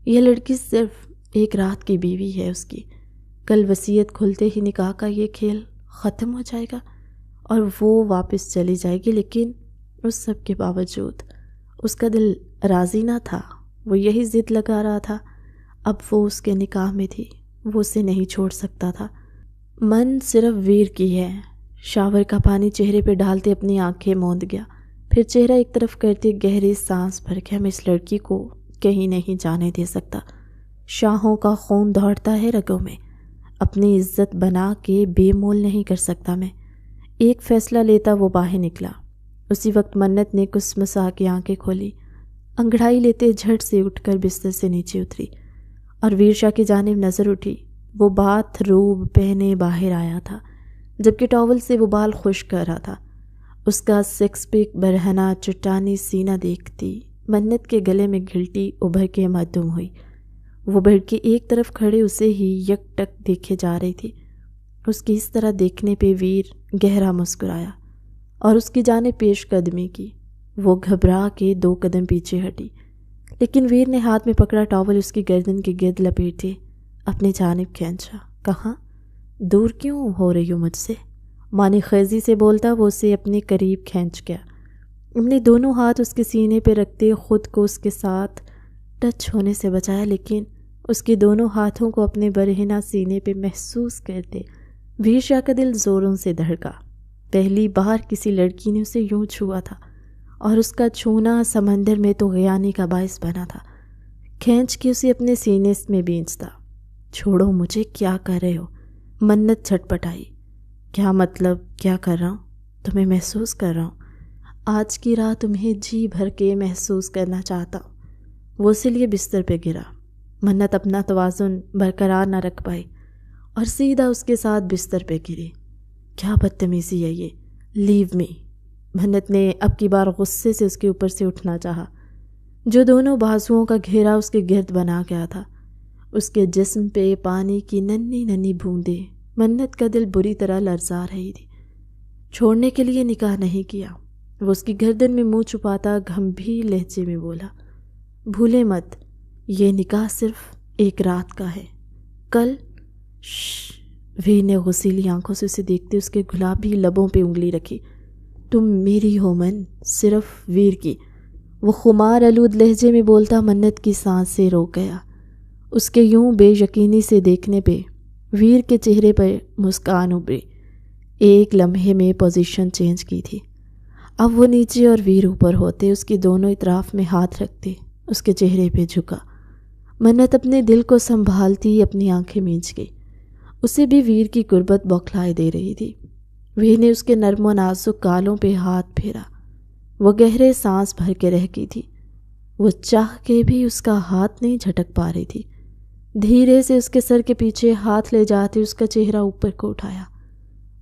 یہ لڑکی صرف ایک رات کی بیوی ہے اس کی، کل وصیت کھلتے ہی نکاح کا یہ کھیل ختم ہو جائے گا اور وہ واپس چلی جائے گی، لیکن اس سب کے باوجود اس کا دل راضی نہ تھا۔ وہ یہی ضد لگا رہا تھا، اب وہ اس کے نکاح میں تھی، وہ اسے نہیں چھوڑ سکتا تھا۔ من صرف ویر کی ہے۔ شاور کا پانی چہرے پہ ڈالتے اپنی آنکھیں موند گیا، پھر چہرہ ایک طرف کرتے گہری سانس بھر کے میں اس لڑکی کو کہیں نہیں جانے دے سکتا۔ شاہوں کا خون دوڑتا ہے رگوں میں، اپنی عزت بنا کے بے مول نہیں کر سکتا میں۔ ایک فیصلہ لیتا وہ باہر نکلا۔ اسی وقت منت نے کس مسا کی آنکھیں کھولی، انگڑائی لیتے جھٹ سے اٹھ کر بستر سے نیچے اتری اور ویر شاہ کی جانب نظر اٹھی۔ وہ باتھ روب پہنے باہر آیا تھا، جبکہ ٹاول سے وہ بال خشک کر رہا تھا۔ اس کا سکس پیک برہنہ چٹانی سینہ دیکھتی منت کے گلے میں گھلٹی ابھر کے معدوم ہوئی۔ وہ بیٹھ کے ایک طرف کھڑے اسے ہی یک ٹک دیکھے جا رہی تھی۔ اس کی اس طرح دیکھنے پہ ویر گہرا مسکرایا اور اس کی جانب پیش قدمی کی۔ وہ گھبرا کے 2 قدم پیچھے ہٹی، لیکن ویر نے ہاتھ میں پکڑا ٹاول اس کی گردن کے گرد لپیٹے اپنی جانب کھینچا۔ کہاں؟ دور کیوں ہو رہی ہو مجھ سے؟ معنی خیزی سے بولتا وہ اسے اپنے قریب کھینچ گیا، اپنے دونوں ہاتھ اس کے سینے پہ رکھتے خود کو اس کے ساتھ ٹچ ہونے سے بچایا، لیکن اس کے دونوں ہاتھوں کو اپنے برہنہ سینے پہ محسوس کرتے ویر شاہ کا دل زوروں سے دھڑکا۔ پہلی بار کسی لڑکی نے اسے یوں چھوا تھا اور اس کا چھونا سمندر میں تو غیانی کا باعث بنا تھا۔ کھینچ کے اسے اپنے سینے میں بھینچتا۔ چھوڑو مجھے، کیا کر رہے ہو؟ منت چھٹپٹائی۔ کیا مطلب کیا کر رہا ہوں؟ تمہیں محسوس کر رہا ہوں۔ آج کی رات تمہیں جی بھر کے محسوس کرنا چاہتا ہوں۔ وہ اس لیے بستر پہ گرا۔ منت اپنا توازن برقرار نہ رکھ پائی اور سیدھا اس کے ساتھ بستر پہ گری۔ کیا بدتمیزی ہے یہ، لیو می۔ منت نے اب کی بار غصے سے اس کے اوپر سے اٹھنا چاہا، جو دونوں بازوؤں کا گھیرا اس کے گرد بنا گیا تھا۔ اس کے جسم پہ پانی کی ننھی ننھی بوندیں، منت کا دل بری طرح لرزا رہی تھی۔ چھوڑنے کے لیے نکاح نہیں کیا، وہ اس کی گردن میں منہ چھپاتا گھمبیر لہجے میں بولا۔ بھولے مت، یہ نکاح صرف ایک رات کا ہے، کل۔ ویر نے غسیلی آنکھوں سے اسے دیکھتے اس کے گلابی لبوں پہ انگلی رکھی۔ تم میری ہو من، صرف ویر کی۔ وہ خمار آلود لہجے میں بولتا منت کی سانس سے روک گیا۔ اس کے یوں بے یقینی سے دیکھنے پہ ویر کے چہرے پر مسکان ابھری۔ ایک لمحے میں پوزیشن چینج کی تھی، اب وہ نیچے اور ویر اوپر ہوتے، اس کے دونوں اطراف میں ہاتھ رکھتے اس کے چہرے پہ جھکا۔ منت اپنے دل کو سنبھالتی اپنی آنکھیں مینچ گئی، اسے بھی ویر کی قربت بوکھلائے دے رہی تھی۔ ویر نے اس کے نرم و نازک گالوں پہ ہاتھ پھیرا، وہ گہرے سانس بھر کے رہ گئی تھی۔ وہ چاہ کے بھی اس کا ہاتھ نہیں جھٹک پا رہی تھی۔ دھیرے سے اس کے سر کے پیچھے ہاتھ لے جاتے اس کا چہرہ اوپر کو اٹھایا۔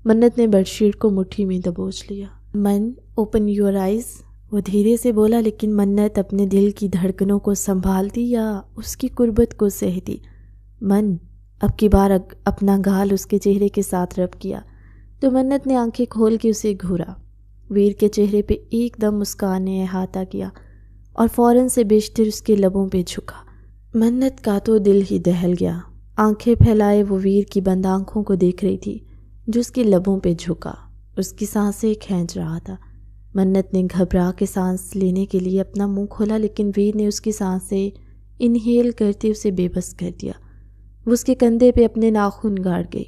منت نے بیڈ شیٹ کو مٹھی میں دبوچ لیا۔ من، اوپن یور آئیز، وہ دھیرے سے بولا، لیکن منت اپنے دل کی دھڑکنوں کو سنبھالتی یا اس کی قربت کو سہتی۔ من، اب کی بار اپنا گال اس کے چہرے کے ساتھ رب کیا تو منت نے آنکھیں کھول کے اسے گھورا۔ ویر کے چہرے پہ ایک دم مسکان نے احاطہ کیا اور فوراً سے بیشتر اس کے لبوں پہ جھکا۔ منت کا تو دل ہی دہل گیا، آنکھیں پھیلائے وہ ویر کی بند آنکھوں کو دیکھ رہی تھی جو اس کے لبوں پہ جھکا، اس کی سانسیں کھینچ رہا تھا۔ منت نے گھبرا کے سانس لینے کے لیے اپنا منہ کھولا، لیکن ویر نے اس کی سانسیں انہیل کرتے اسے بے بس کر دیا۔ وہ اس کے کندھے پہ اپنے ناخن گاڑ گئی،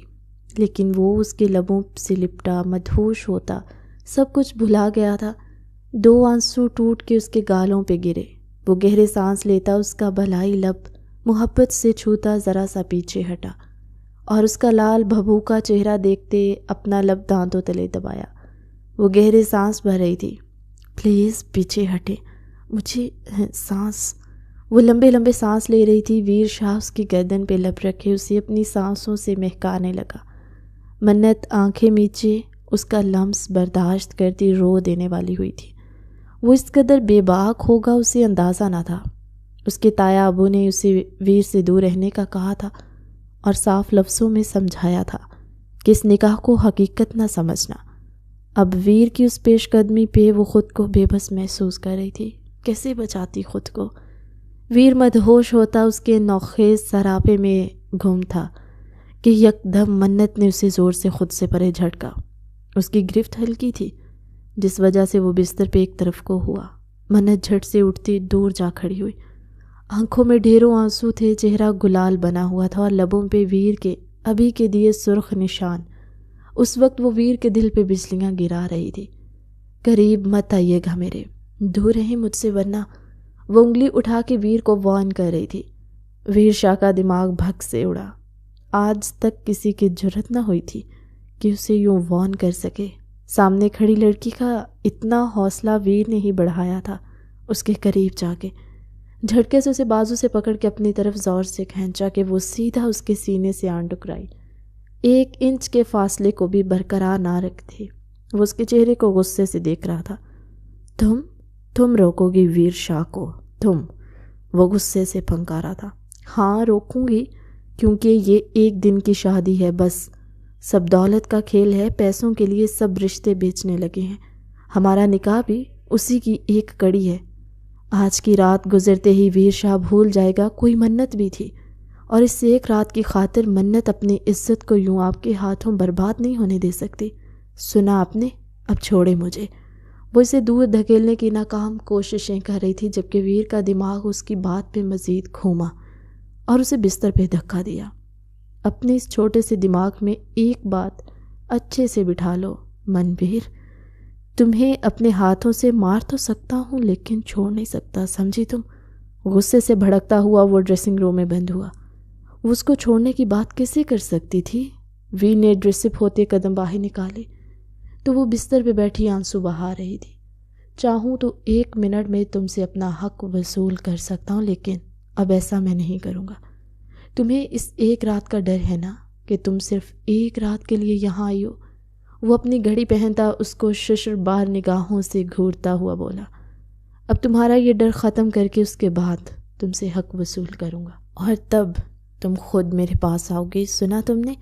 لیکن وہ اس کے لبوں سے لپٹا مدہوش ہوتا سب کچھ بھلا گیا تھا۔ 2 آنسو ٹوٹ کے اس کے گالوں پہ گرے۔ وہ گہرے سانس لیتا، اس کا بھلائی لب محبت سے چھوتا ذرا سا پیچھے ہٹا اور اس کا لال بھبھوکا چہرہ دیکھتے اپنا لب دانتوں تلے دبایا۔ وہ گہرے سانس بھر رہی تھی۔ پلیز پیچھے ہٹے، مجھے سانس۔ وہ لمبے لمبے سانس لے رہی تھی۔ ویر شاہ اس کی گردن پہ لب رکھے اسے اپنی سانسوں سے مہکانے لگا۔ منت آنکھیں میچے اس کا لمس برداشت کرتی رو دینے والی ہوئی تھی۔ وہ اس قدر بے باک ہوگا اسے اندازہ نہ تھا۔ اس کے تایا ابو نے اسے ویر سے دور رہنے کا کہا تھا اور صاف لفظوں میں سمجھایا تھا کہ اس نکاح کو حقیقت نہ سمجھنا۔ اب ویر کی اس پیش قدمی پہ وہ خود کو بے بس محسوس کر رہی تھی۔ کیسے بچاتی خود کو؟ ویر مدہوش ہوتا اس کے نوخیز سراپے میں گم تھا کہ یکدم منت نے اسے زور سے خود سے پرے جھٹکا۔ اس کی گرفت ہلکی تھی جس وجہ سے وہ بستر پہ ایک طرف کو ہوا۔ منت جھٹ سے اٹھتی دور جا کھڑی ہوئی۔ آنکھوں میں ڈھیروں آنسو تھے، چہرہ گلال بنا ہوا تھا اور لبوں پہ ویر کے ابھی کے دیے سرخ نشان۔ اس وقت وہ ویر کے دل پہ بجلیاں گرا رہی تھی۔ قریب مت آئیے گا میرے، دور رہیں مجھ سے ورنہ۔ وہ انگلی اٹھا کے ویر کو وارن کر رہی تھی۔ ویر شاہ کا دماغ بھگ سے اڑا۔ آج تک کسی کی جرت نہ ہوئی تھی کہ اسے یوں وارن کر سکے۔ سامنے کھڑی لڑکی کا اتنا حوصلہ ویر نے ہی بڑھایا تھا۔ اس کے قریب جا کے جھٹکے سے اسے بازو سے پکڑ کے اپنی طرف زور سے کھینچا کہ وہ سیدھا اس کے سینے سے آن ٹکرائی۔ 1 انچ کے فاصلے کو بھی برقرار نہ رکھتے وہ اس کے چہرے کو غصے سے دیکھ رہا تھا۔ تم روکو گی ویر شاہ کو، تم؟ وہ غصے سے پھنکارا تھا۔ ہاں روکوں گی، کیونکہ یہ 1 دن کی شادی ہے بس۔ سب دولت کا کھیل ہے، پیسوں کے لیے سب رشتے بیچنے لگے ہیں۔ ہمارا نکاح بھی اسی کی ایک کڑی ہے۔ آج کی رات گزرتے ہی ویر شاہ بھول جائے گا کوئی منت بھی تھی، اور اس 1 رات کی خاطر منت اپنی عزت کو یوں آپ کے ہاتھوں برباد نہیں ہونے دے سکتی۔ سنا آپ نے؟ اب چھوڑے مجھے۔ وہ اسے دور دھکیلنے کی ناکام کوششیں کر رہی تھی جبکہ ویر کا دماغ اس کی بات پہ مزید گھوما اور اسے بستر پہ دھکا دیا۔ اپنے اس چھوٹے سے دماغ میں ایک بات اچھے سے بٹھا لو منویر، تمہیں اپنے ہاتھوں سے مار تو سکتا ہوں لیکن چھوڑ نہیں سکتا، سمجھی تم؟ غصے سے بھڑکتا ہوا وہ ڈریسنگ روم میں بند ہوا۔ وہ اس کو چھوڑنے کی بات کیسے کر سکتی تھی؟ ویر نے ڈریس اپ ہوتے قدم باہر نکالے تو وہ بستر پہ بیٹھی آنسو بہا رہی تھی۔ چاہوں تو 1 منٹ میں تم سے اپنا حق وصول کر سکتا ہوں، لیکن اب ایسا میں نہیں کروں گا۔ تمہیں اس 1 رات کا ڈر ہے نا کہ تم صرف 1 رات کے لیے یہاں آئی ہو؟ وہ اپنی گھڑی پہنتا اس کو ششر بار نگاہوں سے گھورتا ہوا بولا۔ اب تمہارا یہ ڈر ختم کر کے اس کے بعد تم سے حق وصول کروں گا، اور تب تم خود میرے پاس آؤ گی، سنا تم نے؟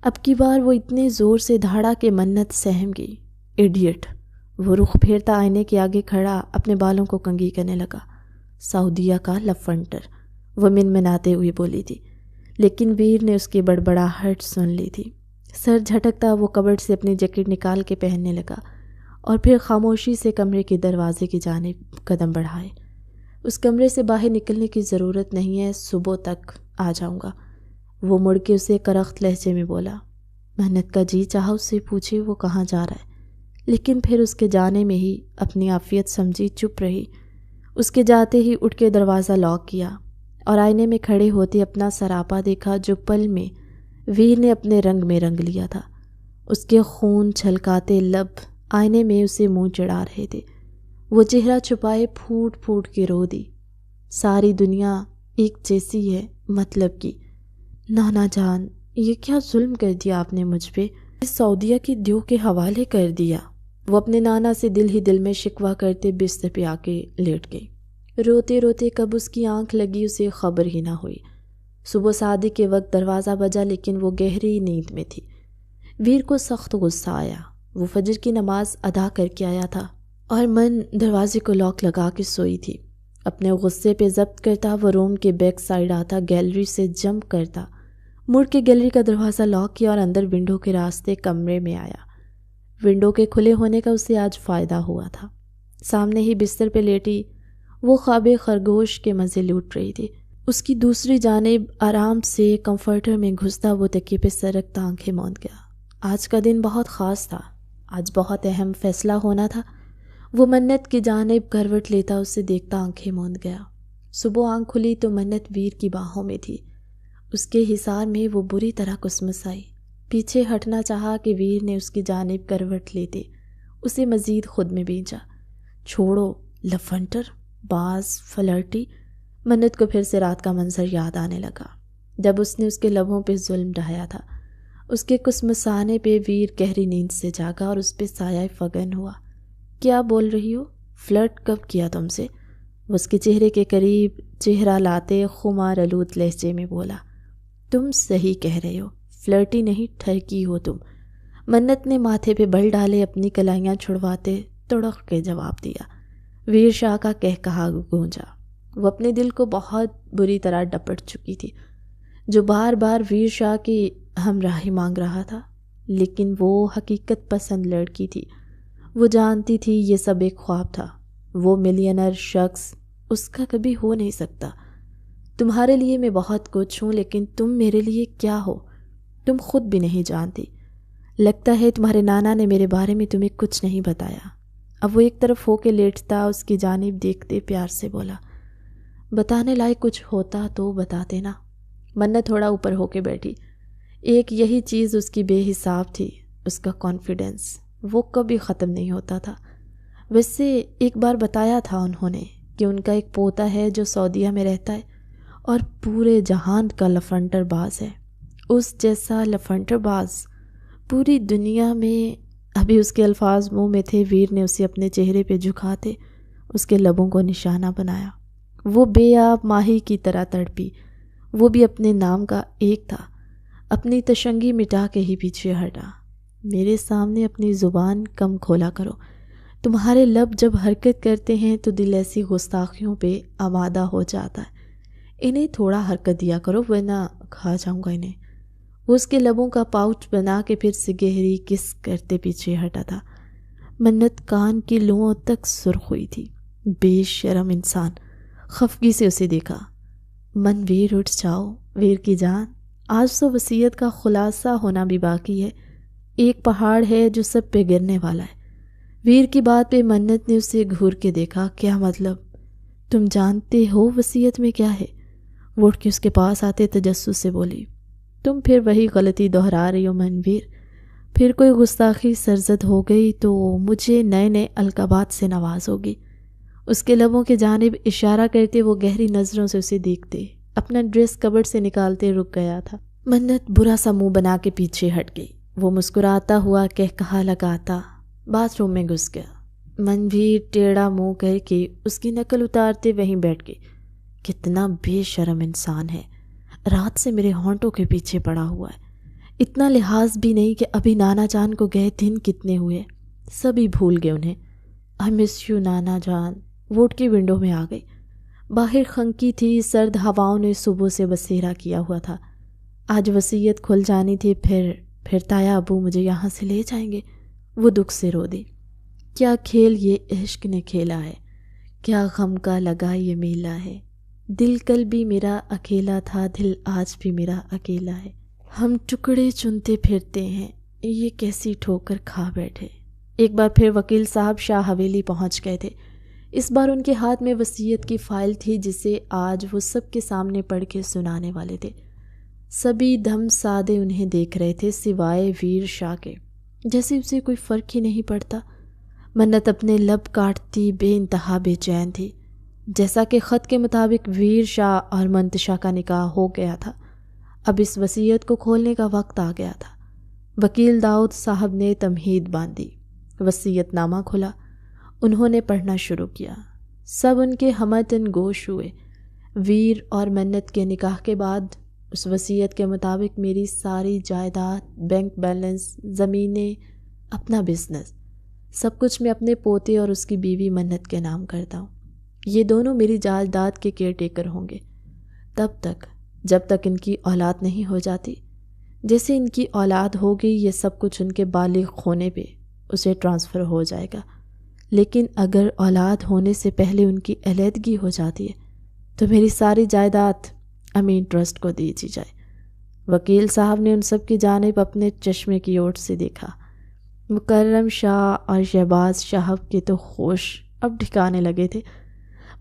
اب کی بار وہ اتنے زور سے دھاڑا کہ منت سہم گئی۔ ایڈیٹ! وہ رخ پھیرتا آئینے کے آگے کھڑا اپنے بالوں کو کنگھی کرنے لگا۔ سعودیہ کا لفنٹر، وہ منمناتے ہوئے بولی تھی، لیکن ویر نے اس کی بڑبڑاہٹ سن لی تھی۔ سر جھٹکتا وہ کبرڈ سے اپنی جیکٹ نکال کے پہننے لگا اور پھر خاموشی سے کمرے کے دروازے کی جانب قدم بڑھائے۔ اس کمرے سے باہر نکلنے کی ضرورت نہیں ہے، صبح تک آ جاؤں گا۔ وہ مڑ کے اسے کرخت لہجے میں بولا۔ منت کا جی چاہا اس سے پوچھے وہ کہاں جا رہا ہے، لیکن پھر اس کے جانے میں ہی اپنی عافیت سمجھی چپ رہی۔ اس کے جاتے ہی اٹھ کے دروازہ لاک کیا اور آئینے میں کھڑے ہوتے اپنا سراپا دیکھا جو پل میں ویر نے اپنے رنگ میں رنگ لیا تھا۔ اس کے خون چھلکاتے لب آئینے میں اسے منہ چڑھا رہے تھے۔ وہ چہرہ چھپائے پھوٹ پھوٹ کے رو دی۔ ساری دنیا ایک جیسی ہے مطلب کی۔ نانا جان، یہ کیا ظلم کر دیا آپ نے مجھ پہ، سعودیہ کی دیو کے حوالے کر دیا۔ وہ اپنے نانا سے دل ہی دل میں شکوہ کرتے بستر پہ آ کے لیٹ گئی۔ روتے روتے کب اس کی آنکھ لگی اسے خبر ہی نہ ہوئی۔ صبح شادی کے وقت دروازہ بجا لیکن وہ گہری نیند میں تھی۔ ویر کو سخت غصہ آیا۔ وہ فجر کی نماز ادا کر کے آیا تھا اور من دروازے کو لاک لگا کے سوئی تھی۔ اپنے غصے پہ ضبط کرتا وہ روم کے بیک سائڈ آتا، گیلری سے جمپ کرتا، مڑ کے گیلری کا دروازہ لاک کیا اور اندر ونڈو کے راستے کمرے میں آیا۔ ونڈو کے کھلے ہونے کا اسے آج فائدہ ہوا تھا۔ سامنے ہی بستر پہ لیٹی وہ خواب خرگوش کے مزے لوٹ رہی تھی۔ اس کی دوسری جانب آرام سے کمفرٹر میں گھستا وہ تکیے پہ سر رکھتا آنکھیں موند گیا۔ آج کا دن بہت خاص تھا، آج بہت اہم فیصلہ ہونا تھا۔ وہ منت کی جانب کروٹ لیتا اسے دیکھتا آنکھیں موند گیا۔ صبح آنکھ کھلی تو منت ویر کی باہوں میں تھی۔ اس کے حصار میں وہ بری طرح کسمسائی۔ پیچھے ہٹنا چاہا کہ ویر نے اس کی جانب کروٹ لیتے اسے مزید خود میں بھیجا۔ چھوڑو، لفنٹر، باز، فلرٹی۔ منت کو پھر سے رات کا منظر یاد آنے لگا جب اس نے اس کے لبوں پہ ظلم ڈھایا تھا۔ اس کے کسمسانے پہ ویر گہری نیند سے جاگا اور اس پہ سایہ فگن ہوا۔ کیا بول رہی ہو؟ فلرٹ کب کیا تم سے؟ وہ اس کے چہرے کے قریب چہرہ لاتے خمار آلود لہجے میں بولا۔ تم صحیح کہہ رہے ہو، فلرٹی نہیں ٹھرکی ہو تم۔ منت نے ماتھے پہ بل ڈالے اپنی کلائیاں چھڑواتے تڑق کے جواب دیا۔ ویر شاہ کا کہا گونجا۔ وہ اپنے دل کو بہت بری طرح ڈپٹ چکی تھی، جو بار بار ویر شاہ کی ہمراہی مانگ رہا تھا، لیکن وہ حقیقت پسند لڑکی تھی۔ وہ جانتی تھی یہ سب ایک خواب تھا۔ وہ ملینر شخص اس کا کبھی ہو نہیں سکتا۔ تمہارے لیے میں بہت کچھ ہوں، لیکن تم میرے لیے کیا ہو تم خود بھی نہیں جانتی۔ لگتا ہے تمہارے نانا نے میرے بارے میں تمہیں کچھ نہیں بتایا۔ اب وہ ایک طرف ہو کے لیٹتا اس کی جانب دیکھتے پیار سے بولا۔ بتانے لائق کچھ ہوتا تو بتاتے نا۔ منت تھوڑا اوپر ہو کے بیٹھی۔ ایک یہی چیز اس کی بے حساب تھی، اس کا کانفیڈنس۔ وہ کبھی ختم نہیں ہوتا تھا۔ ویسے ایک بار بتایا تھا انہوں نے کہ ان کا ایک پوتا ہے جو سعودیہ میں رہتا ہے اور پورے جہان کا لفنٹر باز ہے۔ اس جیسا لفنٹر باز پوری دنیا میں۔ ابھی اس کے الفاظ منہ میں تھے، ویر نے اسے اپنے چہرے پہ جھکاتے اس کے لبوں کو نشانہ بنایا۔ وہ بے آب ماہی کی طرح تڑپی۔ وہ بھی اپنے نام کا ایک تھا۔ اپنی تشنگی مٹا کے ہی پیچھے ہٹا۔ میرے سامنے اپنی زبان کم کھولا کرو۔ تمہارے لب جب حرکت کرتے ہیں تو دل ایسی گستاخیوں پہ آمادہ ہو جاتا ہے۔ انہیں تھوڑا حرکت دیا کرو ورنہ کھا جاؤں گا انہیں۔ وہ اس کے لبوں کا پاؤچ بنا کے پھر سے گہری کس کرتے پیچھے ہٹا تھا۔ منت کان کی لوؤں تک سرخ ہوئی تھی۔ بے شرم انسان۔ خفگی سے اسے دیکھا۔ من ویر اٹھ جاؤ، ویر کی جان۔ آج تو وصیت کا خلاصہ ہونا بھی باقی ہے۔ ایک پہاڑ ہے جو سب پہ گرنے والا ہے۔ ویر کی بات پہ منت نے اسے گھور کے دیکھا۔ کیا مطلب؟ تم جانتے ہو وصیت میں کیا ہے؟ وہ اٹھ کے اس کے پاس آتے تجسس سے بولی۔ تم پھر وہی غلطی دہرا رہی ہو منویر۔ پھر کوئی گستاخی سرزد ہو گئی تو مجھے نئے نئے القابات سے نوازوگی۔ اس کے لبوں کی جانب اشارہ کرتے وہ گہری نظروں سے اسے دیکھتے اپنا ڈریس کبرڈ سے نکالتے رک گیا تھا۔ منت برا سا منہ بنا کے پیچھے ہٹ گئی۔ وہ مسکراتا ہوا کہا لگاتا باتھ روم میں گھس گیا۔ منویر ٹیڑھا منہ کر کے اس کی نقل اتارتے وہیں بیٹھ گئی۔ کتنا بے شرم انسان ہے، رات سے میرے ہونٹوں کے پیچھے پڑا ہوا ہے۔ اتنا لحاظ بھی نہیں کہ ابھی نانا جان کو گئے دن کتنے ہوئے، سبھی بھول گئے انہیں۔ آئی مس یو نانا جان۔ ووٹ کی ونڈو میں آ گئی۔ باہر خنکی تھی، سرد ہواؤں نے صبح سے بسیرا کیا ہوا تھا۔ آج وصیت کھل جانی تھی، پھر تایا ابو مجھے یہاں سے لے جائیں گے۔ وہ دکھ سے رو دی۔ کیا کھیل یہ عشق نے کھیلا ہے، کیا غم کا لگا یہ میلہ ہے۔ دل کل بھی میرا اکیلا تھا، دل آج بھی میرا اکیلا ہے۔ ہم ٹکڑے چنتے پھرتے ہیں، یہ کیسی ٹھوکر کھا بیٹھے۔ ایک بار پھر وکیل صاحب شاہ حویلی پہنچ گئے تھے۔ اس بار ان کے ہاتھ میں وصیت کی فائل تھی جسے آج وہ سب کے سامنے پڑھ کے سنانے والے تھے۔ سبھی دم سادے انہیں دیکھ رہے تھے سوائے ویر شاہ کے، جیسے اسے کوئی فرق ہی نہیں پڑتا۔ منت اپنے لب کاٹتی بے انتہا بے چین تھی۔ جیسا کہ خط کے مطابق ویر شاہ اور منتشا کا نکاح ہو گیا تھا، اب اس وصیت کو کھولنے کا وقت آ گیا تھا۔ وکیل داؤد صاحب نے تمہید باندھی، وصیت نامہ کھلا، انہوں نے پڑھنا شروع کیا۔ سب ان کے ہمتن گوش ہوئے۔ ویر اور منت کے نکاح کے بعد اس وصیت کے مطابق میری ساری جائیداد، بینک بیلنس، زمینیں، اپنا بزنس، سب کچھ میں اپنے پوتے اور اس کی بیوی منت کے نام کرتا ہوں۔ یہ دونوں میری جائیداد کے کیئر ٹیکر ہوں گے تب تک جب تک ان کی اولاد نہیں ہو جاتی۔ جیسے ان کی اولاد ہوگی یہ سب کچھ ان کے بالغ ہونے پہ اسے ٹرانسفر ہو جائے گا، لیکن اگر اولاد ہونے سے پہلے ان کی علیحدگی ہو جاتی ہے تو میری ساری جائیداد امین ٹرسٹ کو دی جائے۔ وکیل صاحب نے ان سب کی جانب اپنے چشمے کی اوٹ سے دیکھا۔ مکرم شاہ اور شہباز صاحب کے تو ہوش اب ٹھکانے لگے تھے۔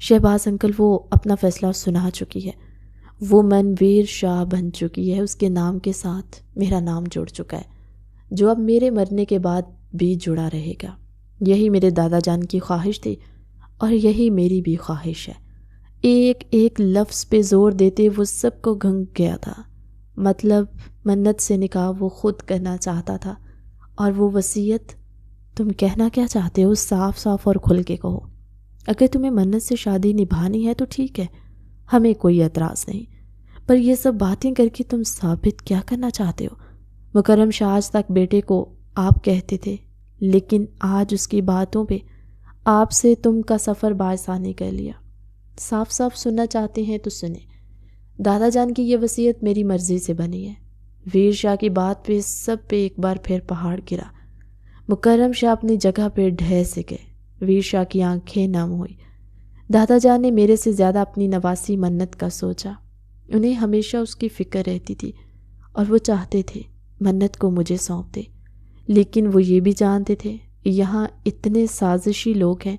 شہباز انکل وہ اپنا فیصلہ سنا چکی ہے، وہ منویر شاہ بن چکی ہے، اس کے نام کے ساتھ میرا نام جڑ چکا ہے، جو اب میرے مرنے کے بعد بھی جڑا رہے گا۔ یہی میرے دادا جان کی خواہش تھی اور یہی میری بھی خواہش ہے۔ ایک ایک لفظ پہ زور دیتے وہ سب کو گھنگ گیا تھا۔ مطلب منت سے نکاح وہ خود کرنا چاہتا تھا، اور وہ وصیت تم کہنا کیا چاہتے ہو؟ صاف صاف اور کھل کے کہو۔ اگر تمہیں منت سے شادی نبھانی ہے تو ٹھیک ہے، ہمیں کوئی اعتراض نہیں، پر یہ سب باتیں کر کے تم ثابت کیا کرنا چاہتے ہو؟ مکرم شاہ آج تک بیٹے کو آپ کہتے تھے، لیکن آج اس کی باتوں پہ آپ سے تم کا سفر بآسانی کر لیا۔ صاف صاف سننا چاہتے ہیں تو سنیں۔ دادا جان کی یہ وصیت میری مرضی سے بنی ہے۔ ویر شاہ کی بات پہ سب پہ ایک بار پھر پہاڑ گرا۔ مکرم شاہ اپنی جگہ پہ ڈھہ سے گئے۔ ویر شاہ کی آنکھیں نم ہوئی۔ دادا جان نے میرے سے زیادہ اپنی نواسی منت کا سوچا۔ انہیں ہمیشہ اس کی فکر رہتی تھی اور وہ چاہتے تھے منت کو مجھے سونپ دے، لیکن وہ یہ بھی جانتے تھے یہاں اتنے سازشی لوگ ہیں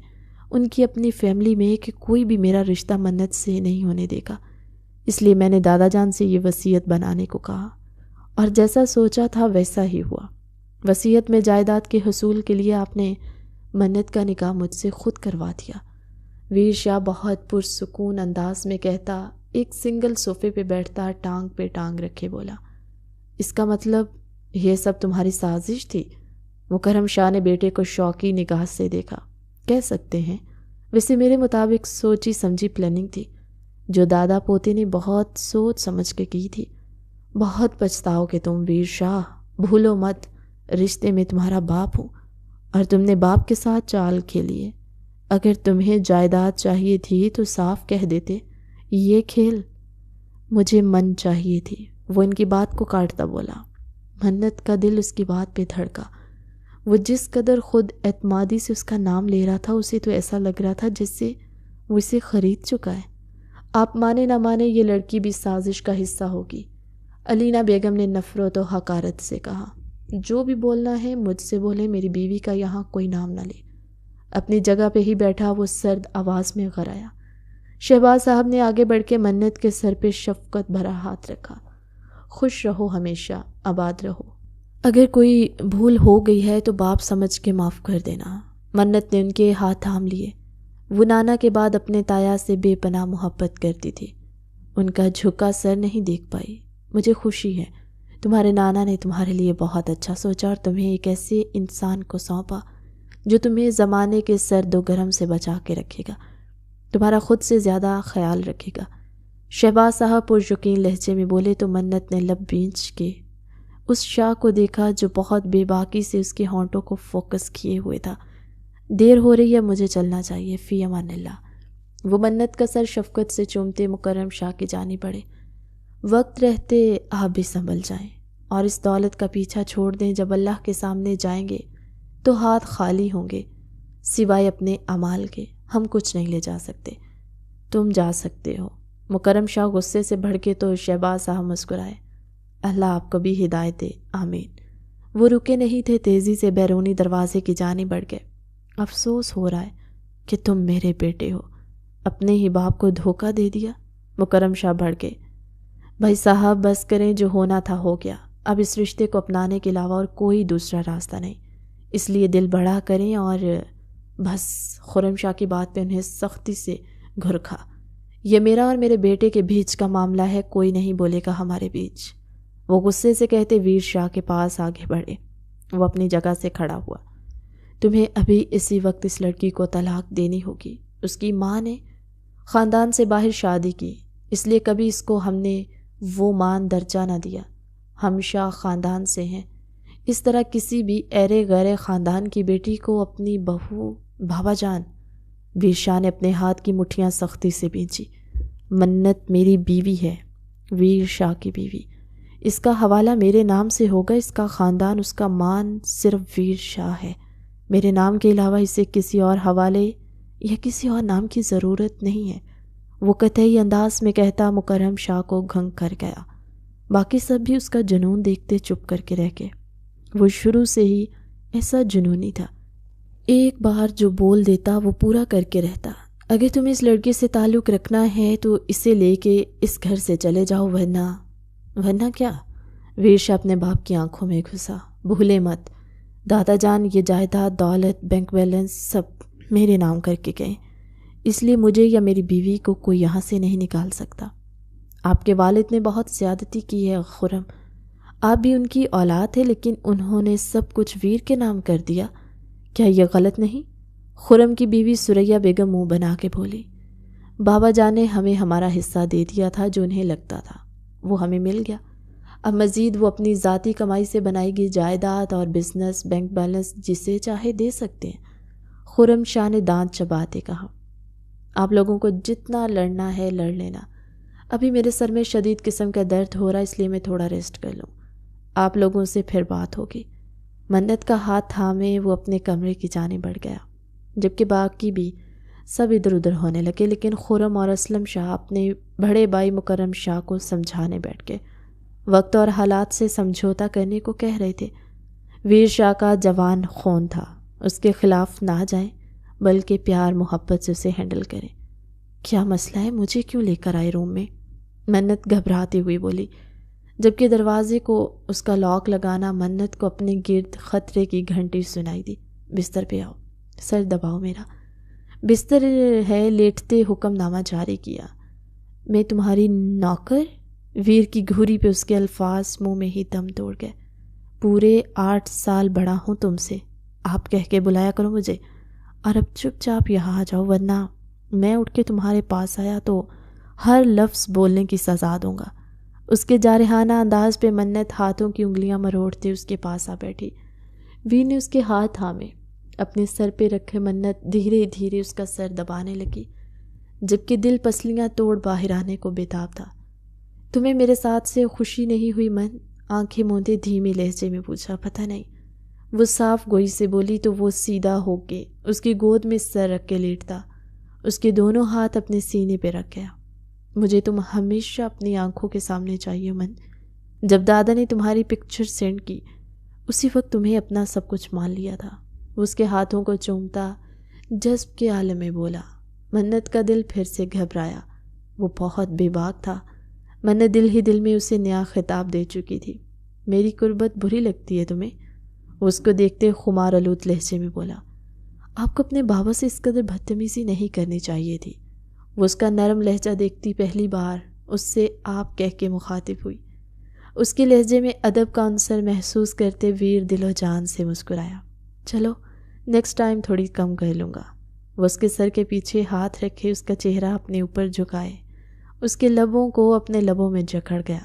ان کی اپنی فیملی میں کہ کوئی بھی میرا رشتہ منت سے نہیں ہونے دے گا۔ اس لیے میں نے دادا جان سے یہ وصیت بنانے کو کہا، اور جیسا سوچا تھا ویسا ہی ہوا۔ وصیت میں جائیداد کے حصول کے لیے آپ نے منت کا نکاح مجھ سے خود کروا دیا۔ ویر شاہ بہت پرسکون انداز میں کہتا، ایک سنگل صوفے پہ بیٹھتا، ٹانگ پہ ٹانگ رکھے بولا، اس کا مطلب یہ سب تمہاری سازش تھی؟ مکرم شاہ نے بیٹے کو شوقی نگاہ سے دیکھا۔ کہہ سکتے ہیں، ویسے میرے مطابق سوچی سمجھی پلاننگ تھی، جو دادا پوتے نے بہت سوچ سمجھ کے کی تھی۔ بہت پچھتاؤ کہ تم ویر شاہ، بھولو مت رشتے میں تمہارا باپ ہوں، اور تم نے باپ کے ساتھ چال کھیلی ہے۔ اگر تمہیں جائیداد چاہیے تھی تو صاف کہہ دیتے، یہ کھیل مجھے من چاہیے تھی۔ وہ ان کی بات کو کاٹتا بولا۔ منت کا دل اس کی بات پہ دھڑکا۔ وہ جس قدر خود اعتمادی سے اس کا نام لے رہا تھا، اسے تو ایسا لگ رہا تھا جس سے وہ اسے خرید چکا ہے۔ آپ مانے نہ مانے، یہ لڑکی بھی سازش کا حصہ ہوگی۔ علینا بیگم نے نفرت و حقارت سے کہا، جو بھی بولنا ہے مجھ سے بولے، میری بیوی کا یہاں کوئی نام نہ لے۔ اپنی جگہ پہ ہی بیٹھا وہ سرد آواز میں غرایا۔ شہباز صاحب نے آگے بڑھ کے منت کے سر پہ شفقت بھرا ہاتھ رکھا۔ خوش رہو، ہمیشہ آباد رہو۔ اگر کوئی بھول ہو گئی ہے تو باپ سمجھ کے معاف کر دینا۔ منت نے ان کے ہاتھ تھام لیے۔ وہ نانا کے بعد اپنے تایا سے بے پناہ محبت کرتی تھی۔ ان کا جھکا سر نہیں دیکھ پائی۔ مجھے خوشی ہے، تمہارے نانا نے تمہارے لیے بہت اچھا سوچا اور تمہیں ایک ایسے انسان کو سونپا جو تمہیں زمانے کے سرد و گرم سے بچا کے رکھے گا، تمہارا خود سے زیادہ خیال رکھے گا۔ شہباز صاحب پرشکین لہجے میں بولے تو منت نے لب بھینچ کے اس شاہ کو دیکھا جو بہت بے باکی سے اس کے ہونٹوں کو فوکس کیے ہوئے تھا۔ دیر ہو رہی ہے، مجھے چلنا چاہیے، فی امان اللہ۔ وہ منت کا سر شفقت سے چومتے مکرم شاہ کی جانب بڑھے۔ وقت رہتے آپ بھی سنبھل جائیں اور اس دولت کا پیچھا چھوڑ دیں۔ جب اللہ کے سامنے جائیں گے تو ہاتھ خالی ہوں گے، سوائے اپنے اعمال کے۔ ہم کچھ نہیں لے جا سکتے، تم جا سکتے ہو۔ مکرم شاہ غصے سے بھڑکے تو شہباز صاحب مسکرائے۔ اللہ آپ کو بھی ہدایت دے، آمین۔ وہ رکے نہیں تھے، تیزی سے بیرونی دروازے کی جانب بڑھ گئے۔ افسوس ہو رہا ہے کہ تم میرے بیٹے ہو، اپنے ہی باپ کو دھوکہ دے دیا۔ مکرم شاہ بھڑکے۔ بھائی صاحب بس کریں، جو ہونا تھا ہو گیا، اب اس رشتے کو اپنانے کے علاوہ اور کوئی دوسرا راستہ نہیں، اس لیے دل بڑا کریں اور بس۔ خرم شاہ کی بات پہ انہیں سختی سے گھرکھا۔ یہ میرا اور میرے بیٹے کے بیچ کا معاملہ ہے، کوئی نہیں بولے گا ہمارے بیچ۔ وہ غصے سے کہتے ویر شاہ کے پاس آگے بڑھے۔ وہ اپنی جگہ سے کھڑا ہوا۔ تمہیں ابھی اسی وقت اس لڑکی کو طلاق دینی ہوگی۔ اس کی ماں نے خاندان سے باہر شادی کی، اس لیے کبھی اس کو ہم نے وہ مان درجہ نہ دیا۔ ہم شاہ خاندان سے ہیں، اس طرح کسی بھی ایرے غیر خاندان کی بیٹی کو اپنی بہو۔ بابا جان، ویر شاہ نے اپنے ہاتھ کی مٹھیاں سختی سے بھینچی۔ منت میری بیوی ہے، ویر شاہ کی بیوی۔ اس کا حوالہ میرے نام سے ہوگا، اس کا خاندان، اس کا مان صرف ویر شاہ ہے۔ میرے نام کے علاوہ اسے کسی اور حوالے یا کسی اور نام کی ضرورت نہیں ہے۔ وہ قطعی انداز میں کہتا مکرم شاہ کو گھنگ کر گیا۔ باقی سب بھی اس کا جنون دیکھتے چپ کر کے رہ گئے۔ وہ شروع سے ہی ایسا جنونی تھا، ایک بار جو بول دیتا وہ پورا کر کے رہتا۔ اگر تمہیں اس لڑکے سے تعلق رکھنا ہے تو اسے لے کے اس گھر سے چلے جاؤ، ورنہ کیا؟ ویر شاہ اپنے باپ کی آنکھوں میں گھسا۔ بھولے مت دادا جان، یہ جائیداد، دولت، بینک بیلنس سب میرے نام کر کے گئے، اس لیے مجھے یا میری بیوی کو کوئی یہاں سے نہیں نکال سکتا۔ آپ کے والد نے بہت زیادتی کی ہے خرم، آپ بھی ان کی اولاد ہے، لیکن انہوں نے سب کچھ ویر کے نام کر دیا، کیا یہ غلط نہیں؟ خرم کی بیوی سریا بیگم منہ بنا کے بولی، بابا جان نے ہمیں ہمارا حصہ دے دیا تھا، جو انہیں لگتا تھا وہ ہمیں مل گیا، اب مزید وہ اپنی ذاتی کمائی سے بنائی گئی جائیداد اور بزنس، بینک بیلنس جسے چاہے دے سکتے ہیں۔ خرم شاہ نے دانت چباتے کہا، آپ لوگوں کو جتنا لڑنا ہے لڑ لینا، ابھی میرے سر میں شدید قسم کا درد ہو رہا ہے، اس لیے میں تھوڑا ریسٹ کر لوں، آپ لوگوں سے پھر بات ہوگی۔ منت کا ہاتھ تھامے وہ اپنے کمرے کی جانب بڑھ گیا، جبکہ باقی بھی سب ادھر ادھر ہونے لگے، لیکن خرم اور اسلم شاہ اپنے بڑے بھائی مکرم شاہ کو سمجھانے بیٹھ گئے، وقت اور حالات سے سمجھوتا کرنے کو کہہ رہے تھے۔ ویر شاہ کا جوان خون تھا، اس کے خلاف نہ جائیں بلکہ پیار محبت سے اسے ہینڈل کریں۔ کیا مسئلہ ہے؟ مجھے کیوں لے کر آئے روم میں؟ منت گھبراتی ہوئی بولی، جبکہ دروازے کو اس کا لاک لگانا منت کو اپنے گرد خطرے کی گھنٹی سنائی دی۔ بستر پہ آؤ، سر دباؤ میرا۔ بستر ہے، لیٹتے حکم نامہ جاری کیا۔ میں تمہاری نوکر؟ ویر کی گھوری پہ اس کے الفاظ منہ میں ہی دم توڑ گئے۔ پورے 8 سال بڑا ہوں تم سے، آپ کہہ کے بلایا کرو مجھے، اور اب چپ چاپ یہاں آ جاؤ، ورنہ میں اٹھ کے تمہارے پاس آیا تو ہر لفظ بولنے کی سزا دوں گا۔ اس کے جارحانہ انداز پہ منت ہاتھوں کی انگلیاں مروڑتے اس کے پاس آ بیٹھی۔ ویر نے اس کے ہاتھ تھامے، اپنے سر پہ رکھے منت دھیرے دھیرے اس کا سر دبانے لگی، جبکہ دل پسلیاں توڑ باہر آنے کو بےتاب تھا۔ تمہیں میرے ساتھ سے خوشی نہیں ہوئی من؟ آنکھیں موندے دھیمی لہجے میں پوچھا۔ پتہ نہیں، وہ صاف گوئی سے بولی تو وہ سیدھا ہو کے اس کی گود میں سر رکھ کے لیٹتا، اس کے دونوں ہاتھ اپنے سینے پہ رکھ گیا۔ مجھے تم ہمیشہ اپنی آنکھوں کے سامنے چاہیے من۔ جب دادا نے تمہاری پکچر سینڈ کی اسی وقت تمہیں اپنا سب کچھ مان لیا تھا۔ وہ اس کے ہاتھوں کو چومتا جذب کے عالم میں بولا۔ منت کا دل پھر سے گھبرایا، وہ بہت بے باک تھا۔ منت دل ہی دل میں اسے نیا خطاب دے چکی تھی۔ میری قربت بری لگتی ہے تمہیں؟ وہ اس کو دیکھتے خمار آلود لہجے میں بولا۔ آپ کو اپنے بابا سے اس قدر بدتمیزی نہیں کرنی چاہیے تھی۔ وہ اس کا نرم لہجہ دیکھتی پہلی بار اس سے آپ کہہ کے مخاطب ہوئی۔ اس کے لہجے میں ادب کا عنصر محسوس کرتے ویر دل و جان سے مسکرایا۔ چلو نیکسٹ ٹائم تھوڑی کم کر لوں گا۔ وہ اس کے سر کے پیچھے ہاتھ رکھے اس کا چہرہ اپنے اوپر جھکائے، اس کے لبوں کو اپنے لبوں میں جکڑ گیا۔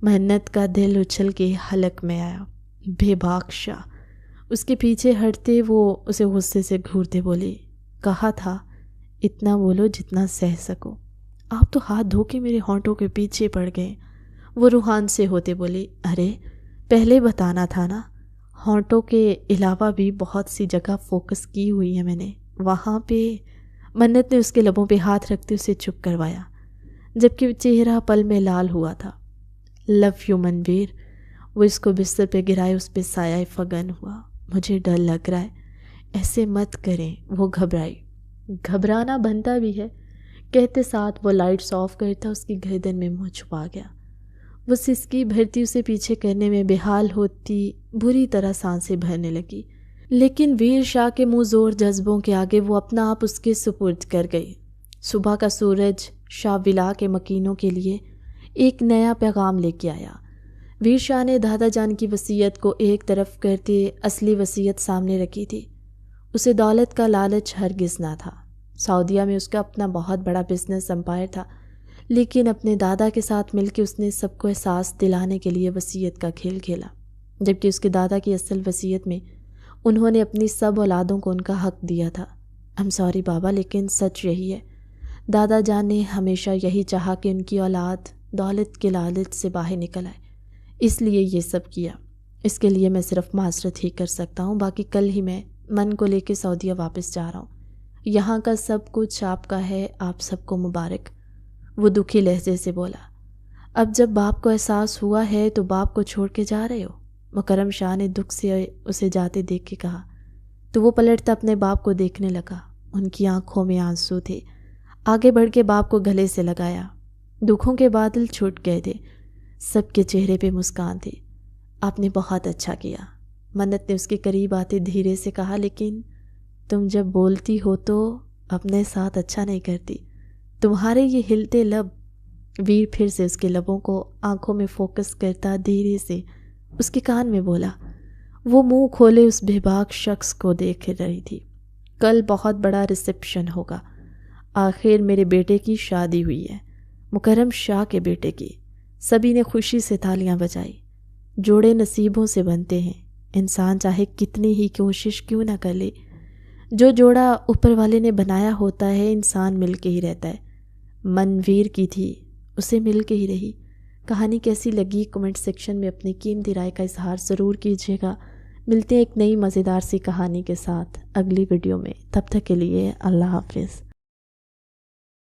منت کا دل اچھل کے حلق میں آیا۔ بے باک شاہ اس کے پیچھے ہٹتے وہ اسے غصے سے گھورتے بولی، کہا تھا اتنا بولو جتنا سہ سکو، آپ تو ہاتھ دھو کے میرے ہونٹوں کے پیچھے پڑ گئے۔ وہ روحان سے ہوتے بولی، ارے پہلے بتانا تھا نا، ہونٹوں کے علاوہ بھی بہت سی جگہ فوکس کی ہوئی ہے میں نے، وہاں پہ۔ منت نے اس کے لبوں پہ ہاتھ رکھتے اسے چپ کروایا، جبکہ چہرہ پل میں لال ہوا تھا۔ Love you Manvir. وہ اس کو بستر پہ گرائے اس پہ سایہ فغن ہوا۔ مجھے ڈر لگ رہا ہے، ایسے مت کریں۔ وہ گھبرائی۔ گھبرانا بنتا بھی ہے، کہتے ساتھ وہ لائٹس آف کرتا اس کی گردن میں منہ چھپا گیا۔ وہ سسکی بھرتی اسے پیچھے کرنے میں بحال ہوتی بری طرح سانسیں بھرنے لگی، لیکن ویر شاہ کے منہ زور جذبوں کے آگے وہ اپنا آپ اس کے سپرد کر گئی۔ صبح کا سورج شاہ ولا کے مکینوں کے لیے ایک نیا پیغام لے کے آیا۔ ویر شاہ نے دادا جان کی وصیت کو ایک طرف کرتے اصلی وصیت سامنے رکھی تھی۔ اسے دولت کا لالچ ہرگز نہ تھا۔ سعودیہ میں اس کا اپنا بہت بڑا بزنس امپائر تھا، لیکن اپنے دادا کے ساتھ مل کے اس نے سب کو احساس دلانے کے لیے وصیت کا کھیل کھیلا، جبکہ اس کے دادا کی اصل وصیت میں انہوں نے اپنی سب اولادوں کو ان کا حق دیا تھا۔ I'm sorry بابا، لیکن سچ یہی ہے، دادا جان نے ہمیشہ یہی چاہا کہ ان کی اولاد دولت کے لالچ سے باہر نکل آئے، اس لیے یہ سب کیا۔ اس کے لیے میں صرف معذرت ہی کر سکتا ہوں، باقی کل ہی میں من کو لے کے سعودیہ واپس جا رہا ہوں۔ یہاں کا سب کچھ آپ کا ہے، آپ سب کو مبارک۔ وہ دکھی لہجے سے بولا۔ اب جب باپ کو احساس ہوا ہے تو باپ کو چھوڑ کے جا رہے ہو؟ مکرم شاہ نے دکھ سے اسے جاتے دیکھ کے کہا، تو وہ پلٹتا اپنے باپ کو دیکھنے لگا۔ ان کی آنکھوں میں آنسو تھے۔ آگے بڑھ کے باپ کو گلے سے لگایا۔ دکھوں کے بادل چھوٹ گئے تھے، سب کے چہرے پہ مسکان تھی۔ آپ نے بہت اچھا کیا، منت نے اس کے قریب آتے دھیرے سے کہا، لیکن تم جب بولتی ہو تو اپنے ساتھ اچھا نہیں کرتی۔ تمہارے یہ ہلتے لب۔ ویر پھر سے اس کے لبوں کو آنکھوں میں فوکس کرتا دھیرے سے اس کے کان میں بولا۔ وہ منہ کھولے اس بے باک شخص کو دیکھ رہی تھی۔ کل بہت بڑا ریسیپشن ہوگا، آخر میرے بیٹے کی شادی ہوئی ہے، مکرم شاہ کے بیٹے کی۔ سبھی نے خوشی سے تالیاں بجائی۔ جوڑے نصیبوں سے بنتے ہیں، انسان چاہے کتنی ہی کوشش کیوں نہ کر لے، جو جوڑا اوپر والے نے بنایا ہوتا ہے انسان مل کے ہی رہتا ہے۔ من ویر کی تھی، اسے مل کے ہی رہی۔ کہانی کیسی لگی کمنٹ سیکشن میں اپنی قیمتی رائے کا اظہار ضرور کیجیے گا۔ ملتے ہیں ایک نئی مزیدار سی کہانی کے ساتھ اگلی ویڈیو میں، تب تک کے لیے اللہ حافظ۔